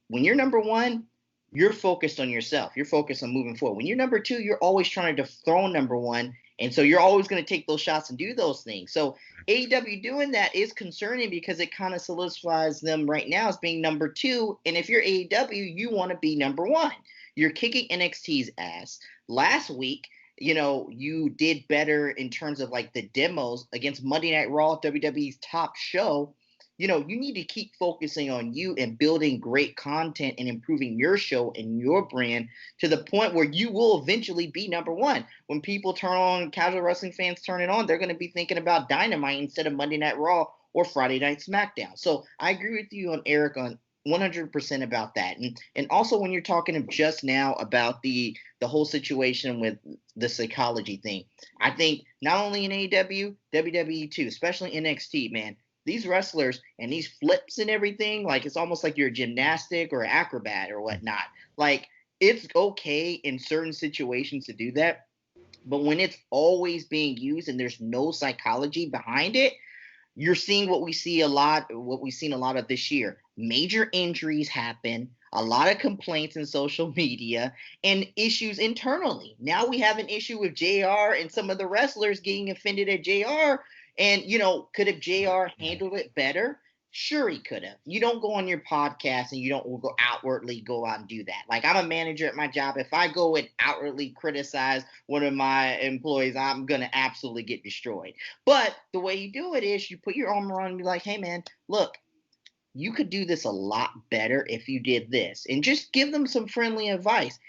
when you're number one, you're focused on yourself. You're focused on moving forward. When you're number two, you're always trying to dethrone number one. And so you're always going to take those shots and do those things. So AEW doing that is concerning, because it kind of solidifies them right now as being number two. And if you're AEW, you want to be number one. You're kicking NXT's ass. Last week, you did better in terms of like the demos against Monday Night Raw, WWE's top show. You need to keep focusing on you and building great content and improving your show and your brand to the point where you will eventually be number one. When people turn on, casual wrestling fans turn it on, they're going to be thinking about Dynamite instead of Monday Night Raw or Friday Night SmackDown. So I agree with you on Eric on 100% about that. And also when you're talking just now about the whole situation with the psychology thing, I think not only in AEW, WWE too, especially NXT, man, these wrestlers and these flips and everything, like it's almost like you're a gymnastic or acrobat or whatnot. Like it's okay in certain situations to do that, but when it's always being used and there's no psychology behind it, you're seeing what we've seen a lot of this year. Major injuries happen, a lot of complaints in social media, and issues internally. Now we have an issue with JR and some of the wrestlers getting offended at JR. And, could have JR handled it better? Sure, he could have. You don't go on your podcast and you don't go outwardly go out and do that. Like, I'm a manager at my job. If I go and outwardly criticize one of my employees, I'm going to absolutely get destroyed. But the way you do it is you put your arm around and be like, hey, man, look, you could do this a lot better if you did this. And just give them some friendly advice.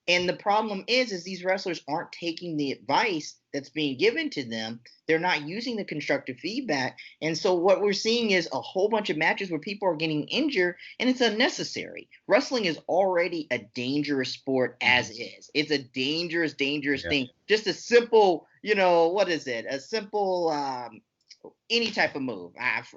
And the problem is these wrestlers aren't taking the advice that's being given to them. They're not using the constructive feedback. And so what we're seeing is a whole bunch of matches where people are getting injured, and it's unnecessary. Wrestling is already a dangerous sport as is. It's a dangerous thing. Just a simple, what is it? A simple any type of move.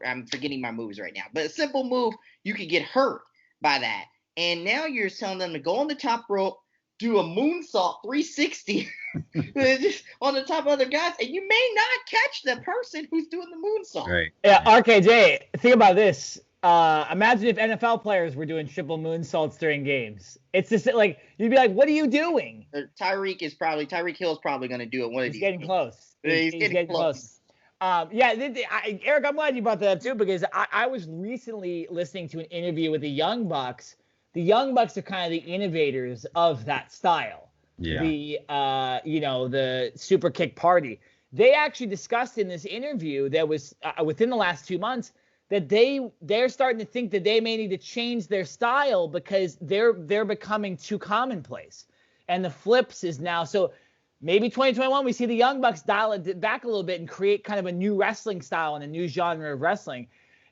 I'm forgetting my moves right now. But a simple move, you could get hurt by that. And now you're telling them to go on the top rope, do a moonsault 360 on the top of other guys, and you may not catch the person who's doing the moonsault. Right. Yeah, RKJ, think about this. Imagine if NFL players were doing triple moonsaults during games. It's just like, you'd be like, what are you doing? Tyreek Hill's probably going to do it one of these. He's getting close. He's getting close. Eric, I'm glad you brought that up too, because I was recently listening to an interview with the Young Bucks. The Young Bucks are kind of the innovators of that style. Yeah. The super kick party. They actually discussed in this interview that was within the last 2 months that they're starting to think that they may need to change their style because they're becoming too commonplace. And the flips is now, so maybe 2021 we see the Young Bucks dial it back a little bit and create kind of a new wrestling style and a new genre of wrestling.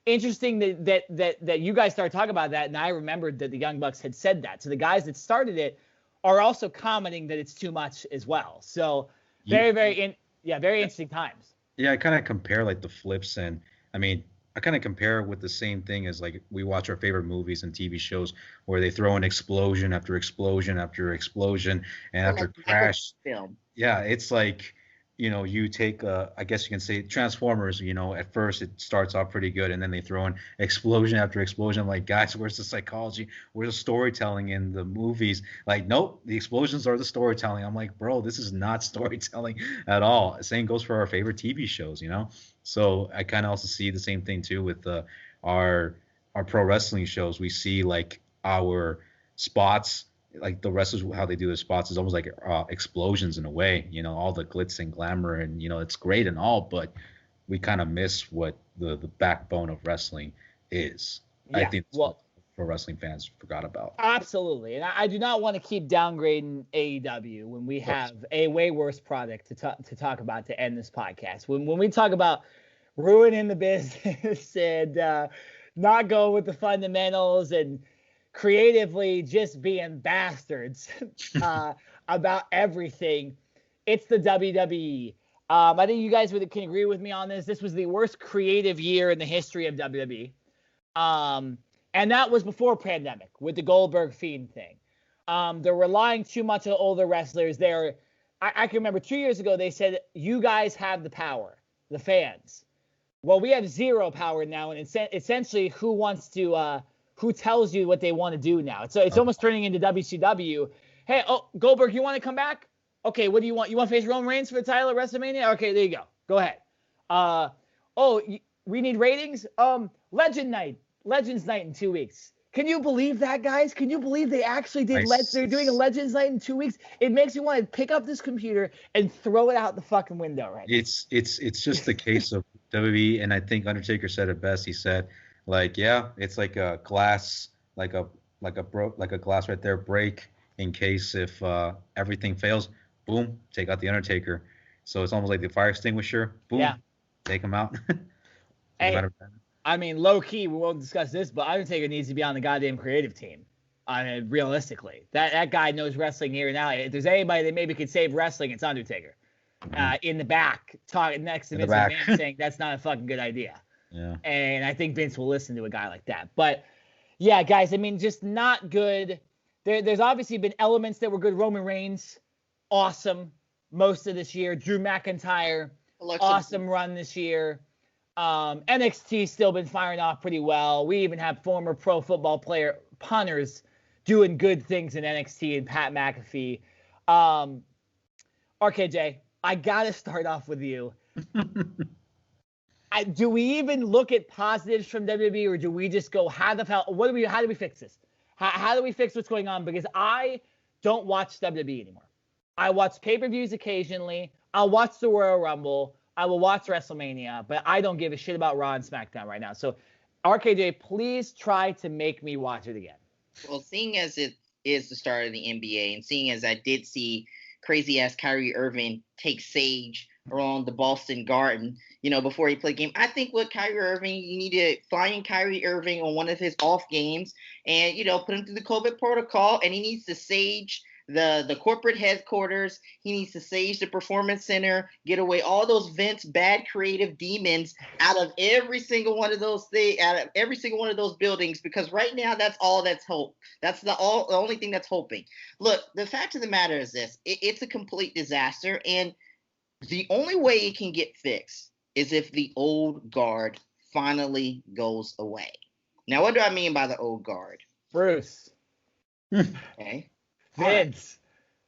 Interesting that you guys started talking about that, and I remembered that the Young Bucks had said that. So the guys that started it are also commenting that it's too much as well. So very interesting times. Yeah, I kind of compare like the flips, and I mean, I kind of compare with the same thing as like we watch our favorite movies and TV shows where they throw an explosion after explosion after explosion and after crash. Film. Yeah, it's like, you take, I guess you can say Transformers, at first it starts off pretty good and then they throw in explosion after explosion. I'm like, guys, where's the psychology? Where's the storytelling in the movies? Like, nope, the explosions are the storytelling. I'm like, bro, this is not storytelling at all. Same goes for our favorite TV shows, So I kind of also see the same thing too with our pro wrestling shows. We see like our spots, like the wrestlers, how they do their spots is almost like explosions in a way, all the glitz and glamour, and it's great and all, but we kind of miss what the backbone of wrestling is. Yeah, I think what pro wrestling fans forgot about. Absolutely, and I do not want to keep downgrading AEW when we have a way worse product to talk about to end this podcast. When we talk about ruining the business and not going with the fundamentals and creatively just being bastards about everything, it's the WWE. I think you guys can agree with me on this. This was the worst creative year in the history of WWE. And that was before pandemic with the Goldberg Fiend thing. They're relying too much on older wrestlers. I can remember 2 years ago, they said, you guys have the power, the fans. Well, we have zero power now. And essentially who tells you what they want to do now. It's almost turning into WCW. Hey, Goldberg, you want to come back? Okay, what do you want? You want to face Roman Reigns for the title at WrestleMania? Okay, there you go. Go ahead. We need ratings? Legends Night in 2 weeks. Can you believe that, guys? Can you believe they actually did? They're doing a Legends Night in 2 weeks. It makes me want to pick up this computer and throw it out the fucking window right now. It's just the case of WWE, and I think Undertaker said it best. He said, like, yeah, it's like a glass, like a glass right there, break in case if everything fails. Boom, take out the Undertaker. So it's almost like the fire extinguisher. Boom, take him out. Hey, I mean, low key, we won't discuss this, but Undertaker needs to be on the goddamn creative team. I mean, realistically, that guy knows wrestling here and now. If there's anybody that maybe could save wrestling, it's Undertaker. In the back, talking next to Vince McMahon, saying that's not a fucking good idea. Yeah. And I think Vince will listen to a guy like that. But yeah, guys, I mean, just not good. There's obviously been elements that were good. Roman Reigns, awesome most of this year. Drew McIntyre, awesome run this year. NXT still been firing off pretty well. We even have former pro football player punters doing good things in NXT and Pat McAfee. RKJ, I gotta start off with you. Do we even look at positives from WWE, or do we just go, how do we fix this? How do we fix what's going on? Because I don't watch WWE anymore. I watch pay-per-views occasionally. I'll watch the Royal Rumble. I will watch WrestleMania, but I don't give a shit about Raw and SmackDown right now. So, RKJ, please try to make me watch it again. Well, seeing as it is the start of the NBA, and seeing as I did see crazy-ass Kyrie Irving take Sage around the Boston Garden, before he played game, I think with Kyrie Irving, you need to fly in Kyrie Irving on one of his off games and, put him through the COVID protocol, and he needs to sage the corporate headquarters. He needs to sage the performance center, get away all those Vince bad creative demons out of every single one of those buildings, because right now that's all that's hope. That's the only thing that's hoping. Look, the fact of the matter is this: it's a complete disaster, and the only way it can get fixed is if the old guard finally goes away. Now, what do I mean by the old guard? Bruce. Okay. Vince.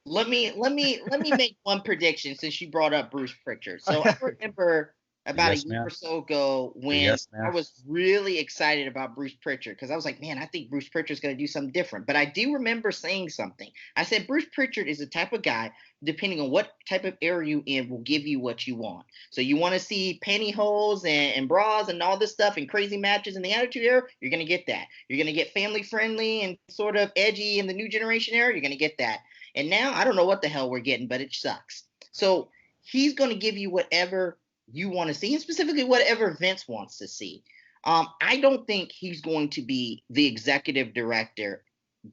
Let me make one prediction since you brought up Bruce Pritchard. So I remember about a year or so ago when I was really excited about Bruce Pritchard, because I was like, man, I think Bruce Pritchard's going to do something different. But I do remember saying something. I said, Bruce Pritchard is the type of guy, depending on what type of era you in, will give you what you want. So you want to see pantyhose and bras and all this stuff and crazy matches in the Attitude Era, you're going to get that. You're going to get family friendly and sort of edgy in the New Generation Era, you're going to get that. And now I don't know what the hell we're getting, but it sucks. So he's going to give you whatever you want to see, and specifically whatever Vince wants to see. I don't think he's going to be the executive director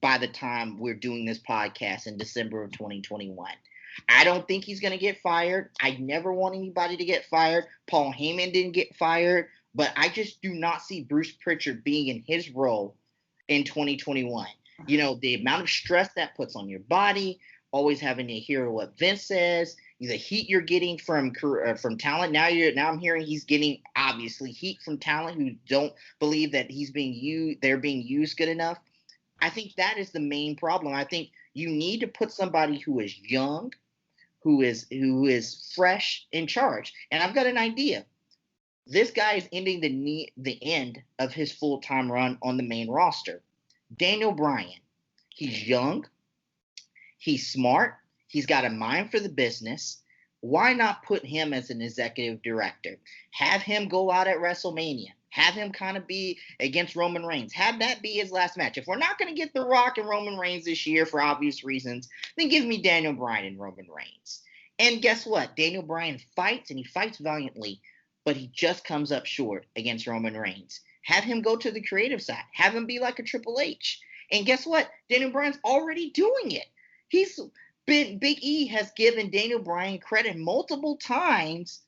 by the time we're doing this podcast in December of 2021. I don't think he's going to get fired. I never want anybody to get fired. Paul Heyman didn't get fired, but I just do not see Bruce Pritchard being in his role in 2021. The amount of stress that puts on your body, always having to hear what Vince says, the heat you're getting from talent. Now I'm hearing he's getting obviously heat from talent who don't believe that they're being used good enough. I think that is the main problem. I think you need to put somebody who is young, who is fresh in charge. And I've got an idea. This guy is ending the end of his full-time run on the main roster. Daniel Bryan. He's young. He's smart. He's got a mind for the business. Why not put him as an executive director? Have him go out at WrestleMania. Have him kind of be against Roman Reigns. Have that be his last match. If we're not going to get The Rock and Roman Reigns this year for obvious reasons, then give me Daniel Bryan and Roman Reigns. And guess what? Daniel Bryan fights, and he fights valiantly, but he just comes up short against Roman Reigns. Have him go to the creative side. Have him be like a Triple H. And guess what? Daniel Bryan's already doing it. Big E has given Daniel Bryan credit multiple times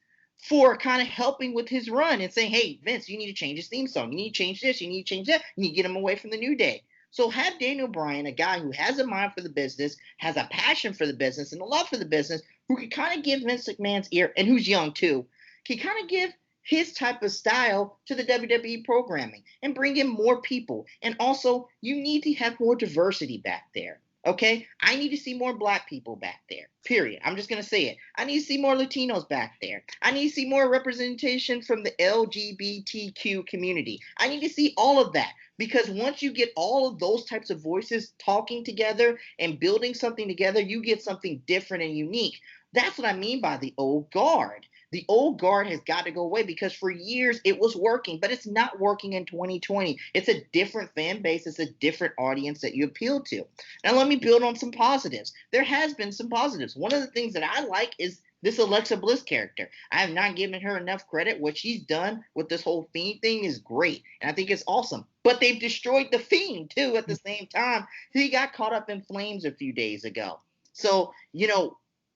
for kind of helping with his run and saying, hey, Vince, you need to change his theme song. You need to change this. You need to change that. You need to get him away from the New Day. So have Daniel Bryan, a guy who has a mind for the business, has a passion for the business and a love for the business, who can kind of give Vince McMahon's ear, and who's young too, can kind of give his type of style to the WWE programming and bring in more people. And also, you need to have more diversity back there. Okay, I need to see more black people back there. Period. I'm just gonna say it. I need to see more Latinos back there. I need to see more representation from the LGBTQ community. I need to see all of that, because once you get all of those types of voices talking together and building something together, you get something different and unique. That's what I mean by the old guard. The old guard has got to go away, because for years it was working, but it's not working in 2020. It's a different fan base. It's a different audience that you appeal to. Now, let me build on some positives. There has been some positives. One of the things that I like is this Alexa Bliss character. I have not given her enough credit. What she's done with this whole Fiend thing is great, and I think it's awesome. But they've destroyed the Fiend, too, at the same time. He got caught up in flames a few days ago. So,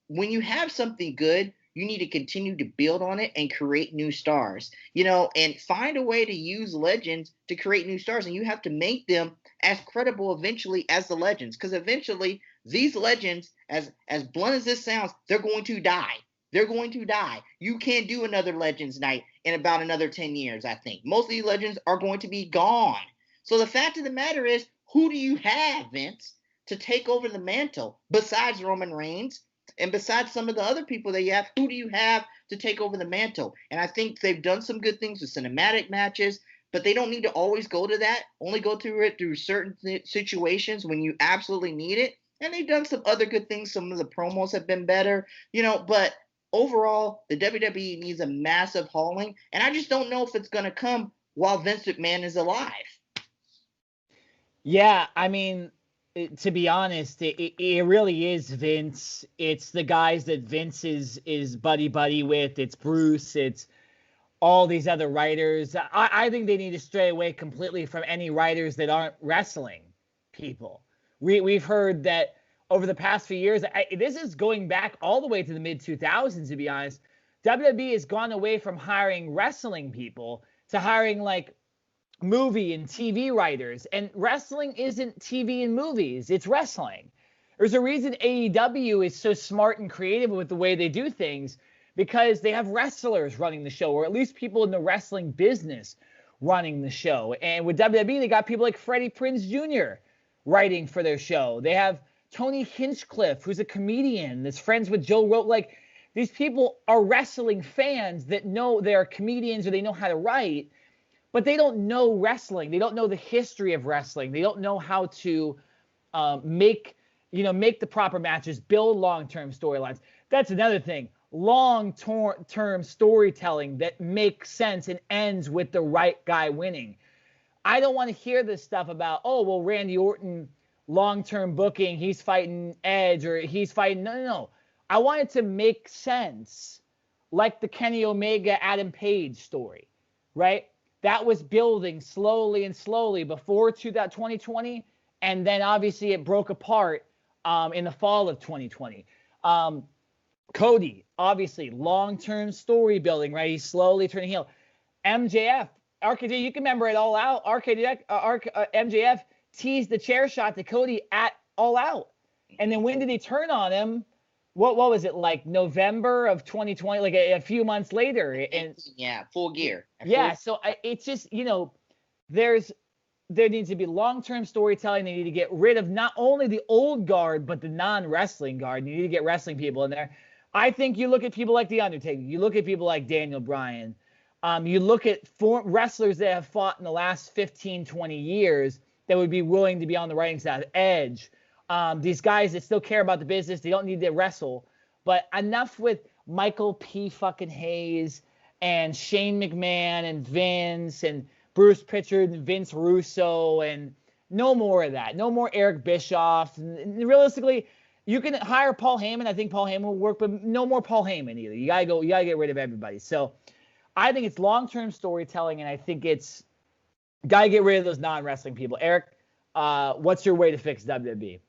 when you have something good, you need to continue to build on it and create new stars, and find a way to use legends to create new stars. And you have to make them as credible eventually as the legends, because eventually these legends, as blunt as this sounds, they're going to die. They're going to die. You can't do another Legends night in about another 10 years, I think. Most of these legends are going to be gone. So the fact of the matter is, who do you have, Vince, to take over the mantle besides Roman Reigns? And besides some of the other people that you have, who do you have to take over the mantle? And I think they've done some good things with cinematic matches, but they don't need to always go to that. Only go through it through certain situations when you absolutely need it. And they've done some other good things. Some of the promos have been better, but overall, the WWE needs a massive hauling. And I just don't know if it's going to come while Vince McMahon is alive. Yeah, I mean, to be honest, it really is Vince. It's the guys that Vince is buddy with. It's Bruce. It's all these other writers. I think they need to stray away completely from any writers that aren't wrestling people. We've heard that over the past few years. This is going back all the way to the mid-2000s, to be honest. WWE has gone away from hiring wrestling people to hiring like movie and TV writers, and wrestling isn't TV and movies, it's wrestling. There's a reason AEW is so smart and creative with the way they do things, because they have wrestlers running the show, or at least people in the wrestling business running the show. And with WWE, they got people like Freddie Prinze Jr. writing for their show. They have Tony Hinchcliffe, who's a comedian that's friends with Joe Rogan. Like, these people are wrestling fans that know they're comedians or they know how to write, but they don't know wrestling. They don't know the history of wrestling. They don't know how to make the proper matches, build long-term storylines. That's another thing. Long-term storytelling that makes sense and ends with the right guy winning. I don't want to hear this stuff about, Randy Orton, long-term booking, he's fighting Edge, or he's fighting... No. I want it to make sense, like the Kenny Omega, Adam Page story, right? That was building slowly before 2020, and then obviously it broke apart in the fall of 2020. Cody, obviously, long-term story building, right? He's slowly turning heel. MJF, RKJ, you can remember it All Out. MJF teased the chair shot to Cody at All Out. And then when did he turn on him? What was it, like November of 2020, like a few months later? And yeah, full gear. So it's just, there needs to be long-term storytelling. They need to get rid of not only the old guard, but the non-wrestling guard. You need to get wrestling people in there. I think you look at people like The Undertaker. You look at people like Daniel Bryan. You look at wrestlers that have fought in the last 15, 20 years that would be willing to be on the writing side. Edge. These guys that still care about the business. They don't need to wrestle. But enough with Michael P. fucking Hayes and Shane McMahon and Vince and Bruce Pritchard and Vince Russo, and no more of that. No more Eric Bischoff. And realistically, you can hire Paul Heyman. I think Paul Heyman will work, but no more Paul Heyman either. You gotta get rid of everybody. So I think it's long-term storytelling, and I think it's gotta get rid of those non-wrestling people. Eric, what's your way to fix WWE?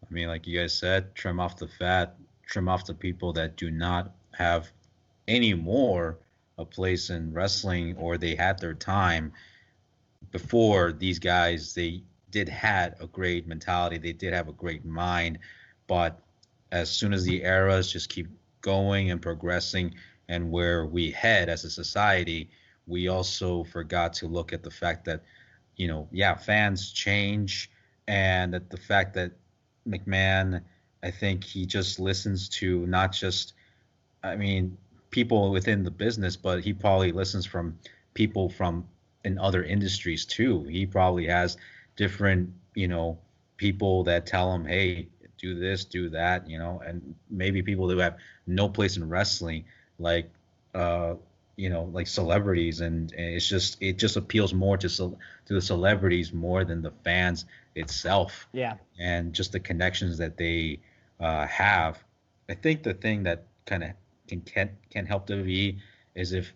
I mean, like you guys said, trim off the fat, trim off the people that do not have any more a place in wrestling, or they had their time before these guys. They had a great mentality. They did have a great mind. But as soon as the eras just keep going and progressing, and where we head as a society, we also forgot to look at the fact that, fans change, and that the fact that McMahon, I think he just listens to not just, I mean, people within the business, but he probably listens from people from in other industries too. He probably has different, people that tell him, hey, do this, do that, and maybe people who have no place in wrestling, like, uh, like celebrities, and it just appeals more to the celebrities more than the fans itself, Yeah. and just the connections that they have. I think the thing that kind of can help WWE is if,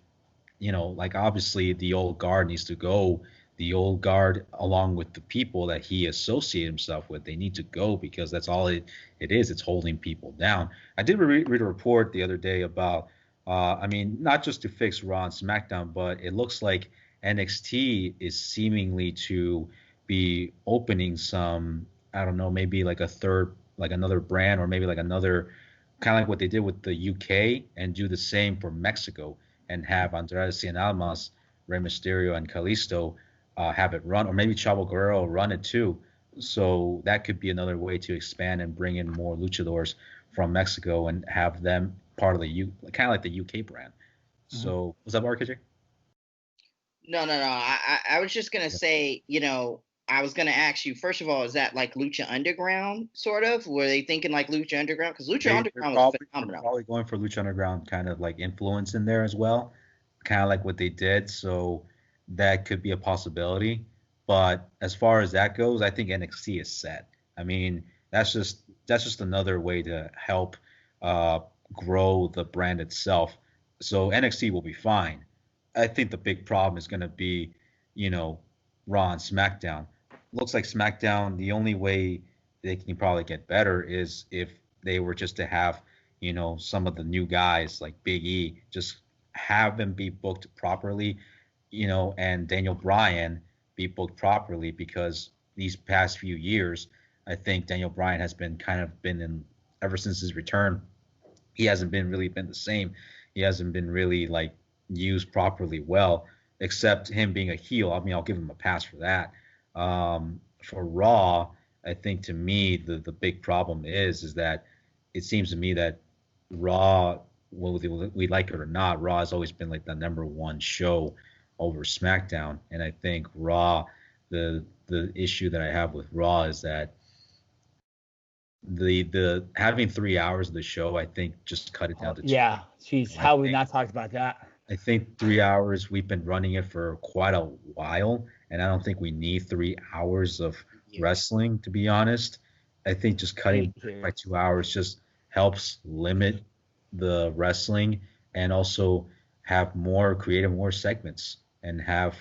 like obviously the old guard needs to go. The old guard, along with the people that he associated himself with, they need to go because that's all it is. It's holding people down. I did read a report the other day about, I mean, not just to fix Raw and SmackDown, but it looks like NXT is seemingly to be opening some, I don't know, maybe like a third, like another brand, or maybe like another, kind of like what they did with the UK, and do the same for Mexico, and have Andrade Cien Almas, Rey Mysterio, and Kalisto have it run, or maybe Chavo Guerrero run it too. So that could be another way to expand and bring in more luchadors from Mexico and have them part of the kind of like the UK brand. So was that RKJ? No, no, no. I was just gonna say, I was gonna ask you first of all, is that like Lucha Underground sort of? Were they thinking like Lucha Underground? Because Lucha Underground was They're phenomenal. probably going for Lucha Underground kind of like influence in there as well, kind of like what they did. So that could be a possibility. But as far as that goes, I think NXT is set. I mean, that's just another way to help uh, grow the brand itself. So NXT will be fine. I think the big problem is going to be, you know, Raw and SmackDown. Looks like SmackDown, the only way they can probably get better is if they were just to have, some of the new guys like Big E, just have them be booked properly, and Daniel Bryan be booked properly, because these past few years, I think Daniel Bryan has been in, ever since his return, he hasn't been really been the same. He hasn't been really like used properly well, except him being a heel. I mean, I'll give him a pass for that. For Raw, I think to me the big problem is that it seems to me that Raw, whether we like it or not, Raw has always been like the number one show over SmackDown, and I think Raw, the issue that I have with Raw is that the having 3 hours of the show, I think, just cut it down to two. Yeah. Jeez, And I how we think not talked about that? I think 3 hours. We've been running it for quite a while, and I don't think we need 3 hours of wrestling, to be honest. I think just cutting Thank you. by 2 hours just helps limit the wrestling, and also have more creative, more segments, and have,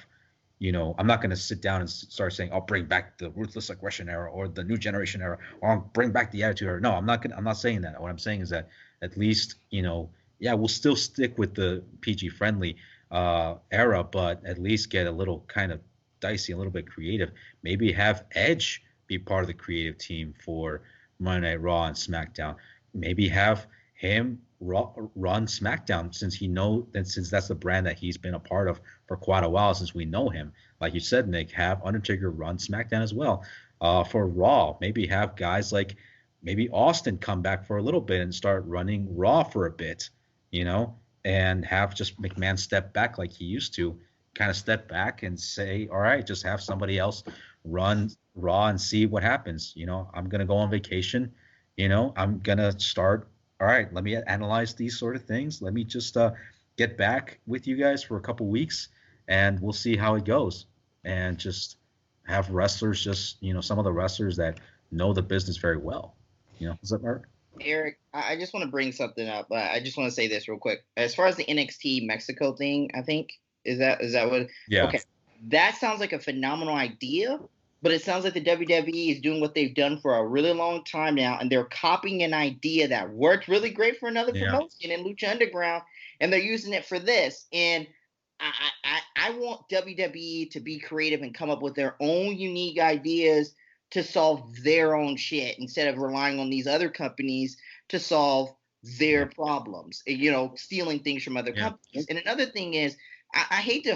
I'm not going to sit down and start saying, I'll bring back the ruthless aggression era or the new generation era, or I'll bring back the attitude era. No, I'm not saying that. What I'm saying is that at least, yeah, we'll still stick with the PG friendly era, but at least get a little kind of dicey, a little bit creative. Maybe have Edge be part of the creative team for Monday Night Raw and SmackDown. Maybe have him run SmackDown, since that's the brand that he's been a part of for quite a while, since we know him. Like you said, Nick, have Undertaker run SmackDown as well. For Raw, maybe have guys like maybe Austin come back for a little bit and start running Raw for a bit, and have just McMahon step back like he used to, kind of step back and say, all right, just have somebody else run Raw and see what happens. I'm going to go on vacation. I'm going to start. All right, let me analyze these sort of things. Let me just get back with you guys for a couple weeks, and we'll see how it goes. And just have wrestlers, just, some of the wrestlers that know the business very well. Is that Mark? Eric, I just want to bring something up. I just want to say this real quick. As far as the NXT Mexico thing, I think is that what? Yeah. Okay, that sounds like a phenomenal idea, but it sounds like the WWE is doing what they've done for a really long time now, and they're copying an idea that worked really great for another promotion in Lucha Underground, and they're using it for this. And I want WWE to be creative and come up with their own unique ideas to solve their own shit, instead of relying on these other companies to solve their problems, stealing things from other companies. And another thing is, I hate to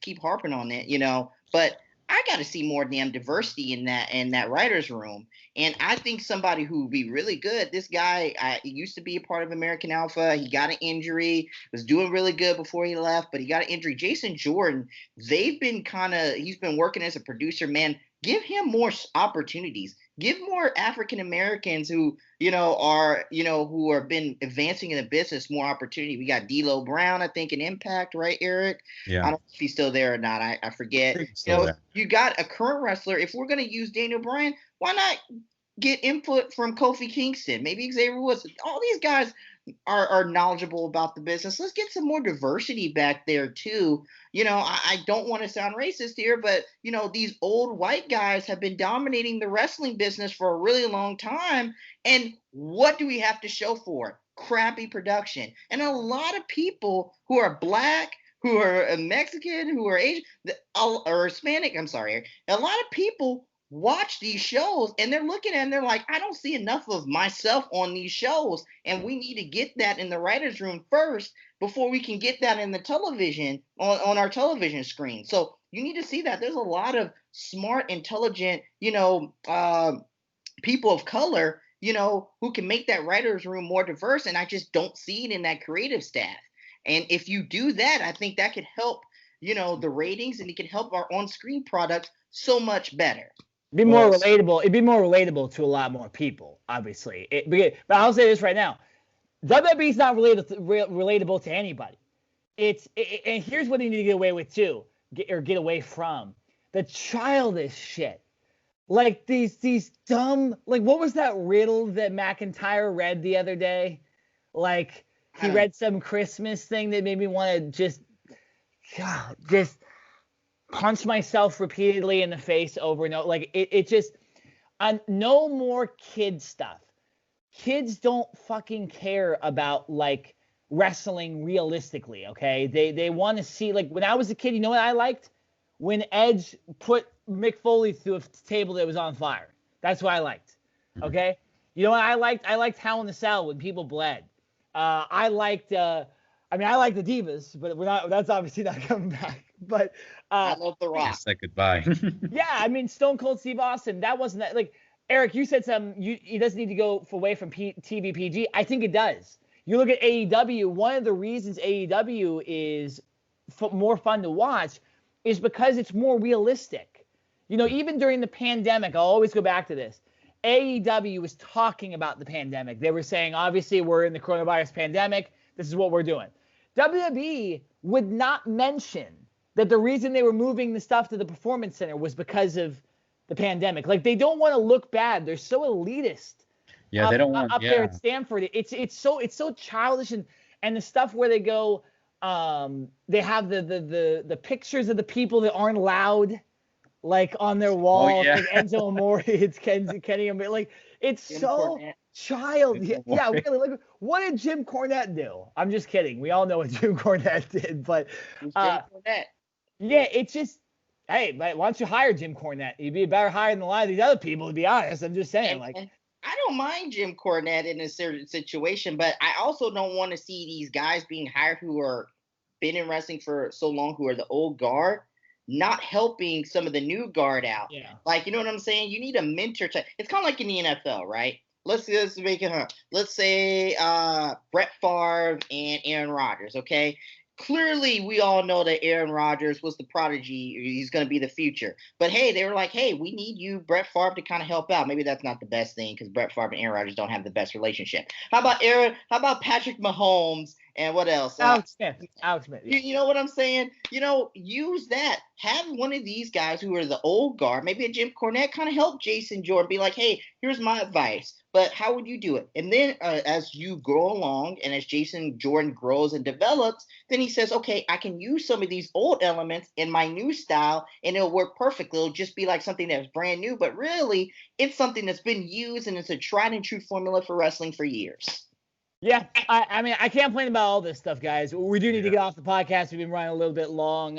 keep harping on it, but I got to see more damn diversity in that writers room. And I think somebody who would be really good. This guy used to be a part of American Alpha. He got an injury. Was doing really good before he left, but he got an injury. Jason Jordan. He's been working as a producer. Man, give him more opportunities. Give more African Americans who who have been advancing in the business more opportunity. We got D'Lo Brown, I think, in Impact, right, Eric? Yeah. I don't know if he's still there or not. I forget. I think he's still there. You got a current wrestler. If we're going to use Daniel Bryan, why not get input from Kofi Kingston? Maybe Xavier Woods. All these guys are knowledgeable about the business. Let's get some more diversity back there too. I don't want to sound racist here, but these old white guys have been dominating the wrestling business for a really long time. And what do we have to show for it? Crappy production. And a lot of people who are black, who are Mexican, who are Asian, or Hispanic, I'm sorry, a lot of people watch these shows and they're looking at it and they're like, I don't see enough of myself on these shows, and we need to get that in the writers' room first before we can get that in the television, on our television screen. So you need to see that there's a lot of smart, intelligent, people of color, who can make that writers' room more diverse, and I just don't see it in that creative staff. And if you do that, I think that could help, the ratings, and it can help our on-screen product so much better. Be more relatable. It'd be more relatable to a lot more people, obviously. But I'll say this right now: WWE is not relatable to anybody. And here's what you need to get away with too, get away from the childish shit, like these dumb, like what was that riddle that McIntyre read the other day? Like he read some Christmas thing that made me want to just punch myself repeatedly in the face over and over. Like it just, no more kid stuff. Kids don't fucking care about like wrestling realistically. Okay. They want to see, like when I was a kid, you know what I liked? When Edge put Mick Foley through a table that was on fire. That's what I liked. Okay. You know what I liked? I liked Hell in the Cell when people bled. I liked the Divas, but that's obviously not coming back. But I love The Rock. Said goodbye. Yeah, I mean Stone Cold Steve Austin. That wasn't that. Like Eric, you said it doesn't need to go away from TV PG. I think it does. You look at AEW. One of the reasons AEW is more fun to watch is because it's more realistic. Even during the pandemic, I'll always go back to this. AEW was talking about the pandemic. They were saying, obviously, we're in the coronavirus pandemic. This is what we're doing. WWE would not mention that the reason they were moving the stuff to the Performance Center was because of the pandemic. Like, they don't want to look bad. They're so elitist. Yeah, they don't want up there at Stanford. It's so childish, and the stuff where they go, they have the pictures of the people that aren't allowed, like on their wall. Oh, yeah. Like Enzo Amore, it's Kenny. Like it's Jim so Cornette. child. Yeah, really. Like, what did Jim Cornette do? I'm just kidding. We all know what Jim Cornette did, but Jim Cornette. Yeah, it's just, hey, why don't you hire Jim Cornette? He'd be a better hire than a lot of these other people, to be honest. I'm just saying, And I don't mind Jim Cornette in a certain situation, but I also don't want to see these guys being hired who are been in wrestling for so long, who are the old guard, not helping some of the new guard out. Yeah. Like, you know what I'm saying? You need a mentor. It's kind of like in the NFL, right? Let's make it. Let's say Brett Favre and Aaron Rodgers. Okay. Clearly, we all know that Aaron Rodgers was the prodigy. He's going to be the future. But, hey, they were like, hey, we need you, Brett Favre, to kind of help out. Maybe that's not the best thing because Brett Favre and Aaron Rodgers don't have the best relationship. How about Patrick Mahomes and what else? Alex Smith. Yeah. You know what I'm saying? Use that. Have one of these guys who are the old guard, maybe a Jim Cornette, kind of help Jason Jordan. Be like, hey, here's my advice. But how would you do it? And then as you grow along and as Jason Jordan grows and develops, then he says, okay, I can use some of these old elements in my new style and it'll work perfectly. It'll just be like something that's brand new. But really, it's something that's been used and it's a tried and true formula for wrestling for years. Yeah, I mean, I can't complain about all this stuff, guys. We do need to get off the podcast. We've been running a little bit long.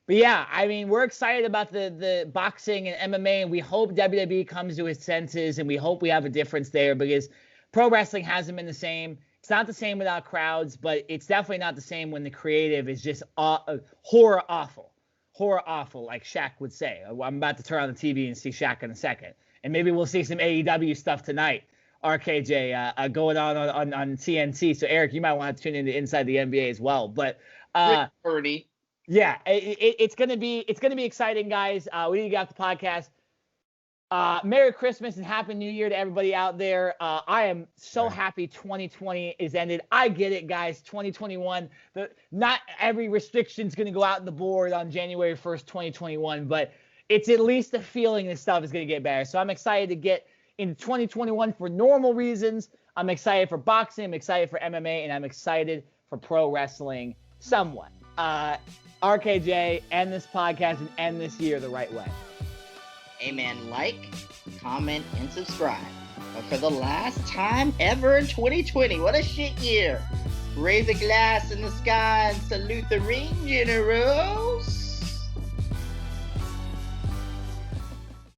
But yeah, I mean, we're excited about the boxing and MMA, and we hope WWE comes to its senses, and we hope we have a difference there because pro wrestling hasn't been the same. It's not the same without crowds, but it's definitely not the same when the creative is just horror awful. horror awful, like Shaq would say. I'm about to turn on the TV and see Shaq in a second. And maybe we'll see some AEW stuff tonight, RKJ, going on TNT. So, Eric, you might want to tune into Inside the NBA as well. But Birdie. yeah, it's gonna be exciting, guys. We need to get off the podcast. Merry Christmas and Happy New Year to everybody out there. I am so happy 2020 is ended. I get it, guys. 2021, not every restriction's going to go out in the board on January 1st, 2021, but it's at least a feeling this stuff is going to get better. So I'm excited to get into 2021 for normal reasons. I'm excited for boxing. I'm excited for MMA, and I'm excited for pro wrestling somewhat. RKJ, end this podcast and end this year the right way. Amen. Like, comment, and subscribe. But for the last time ever in 2020, what a shit year. Raise a glass in the sky and salute the ring generals.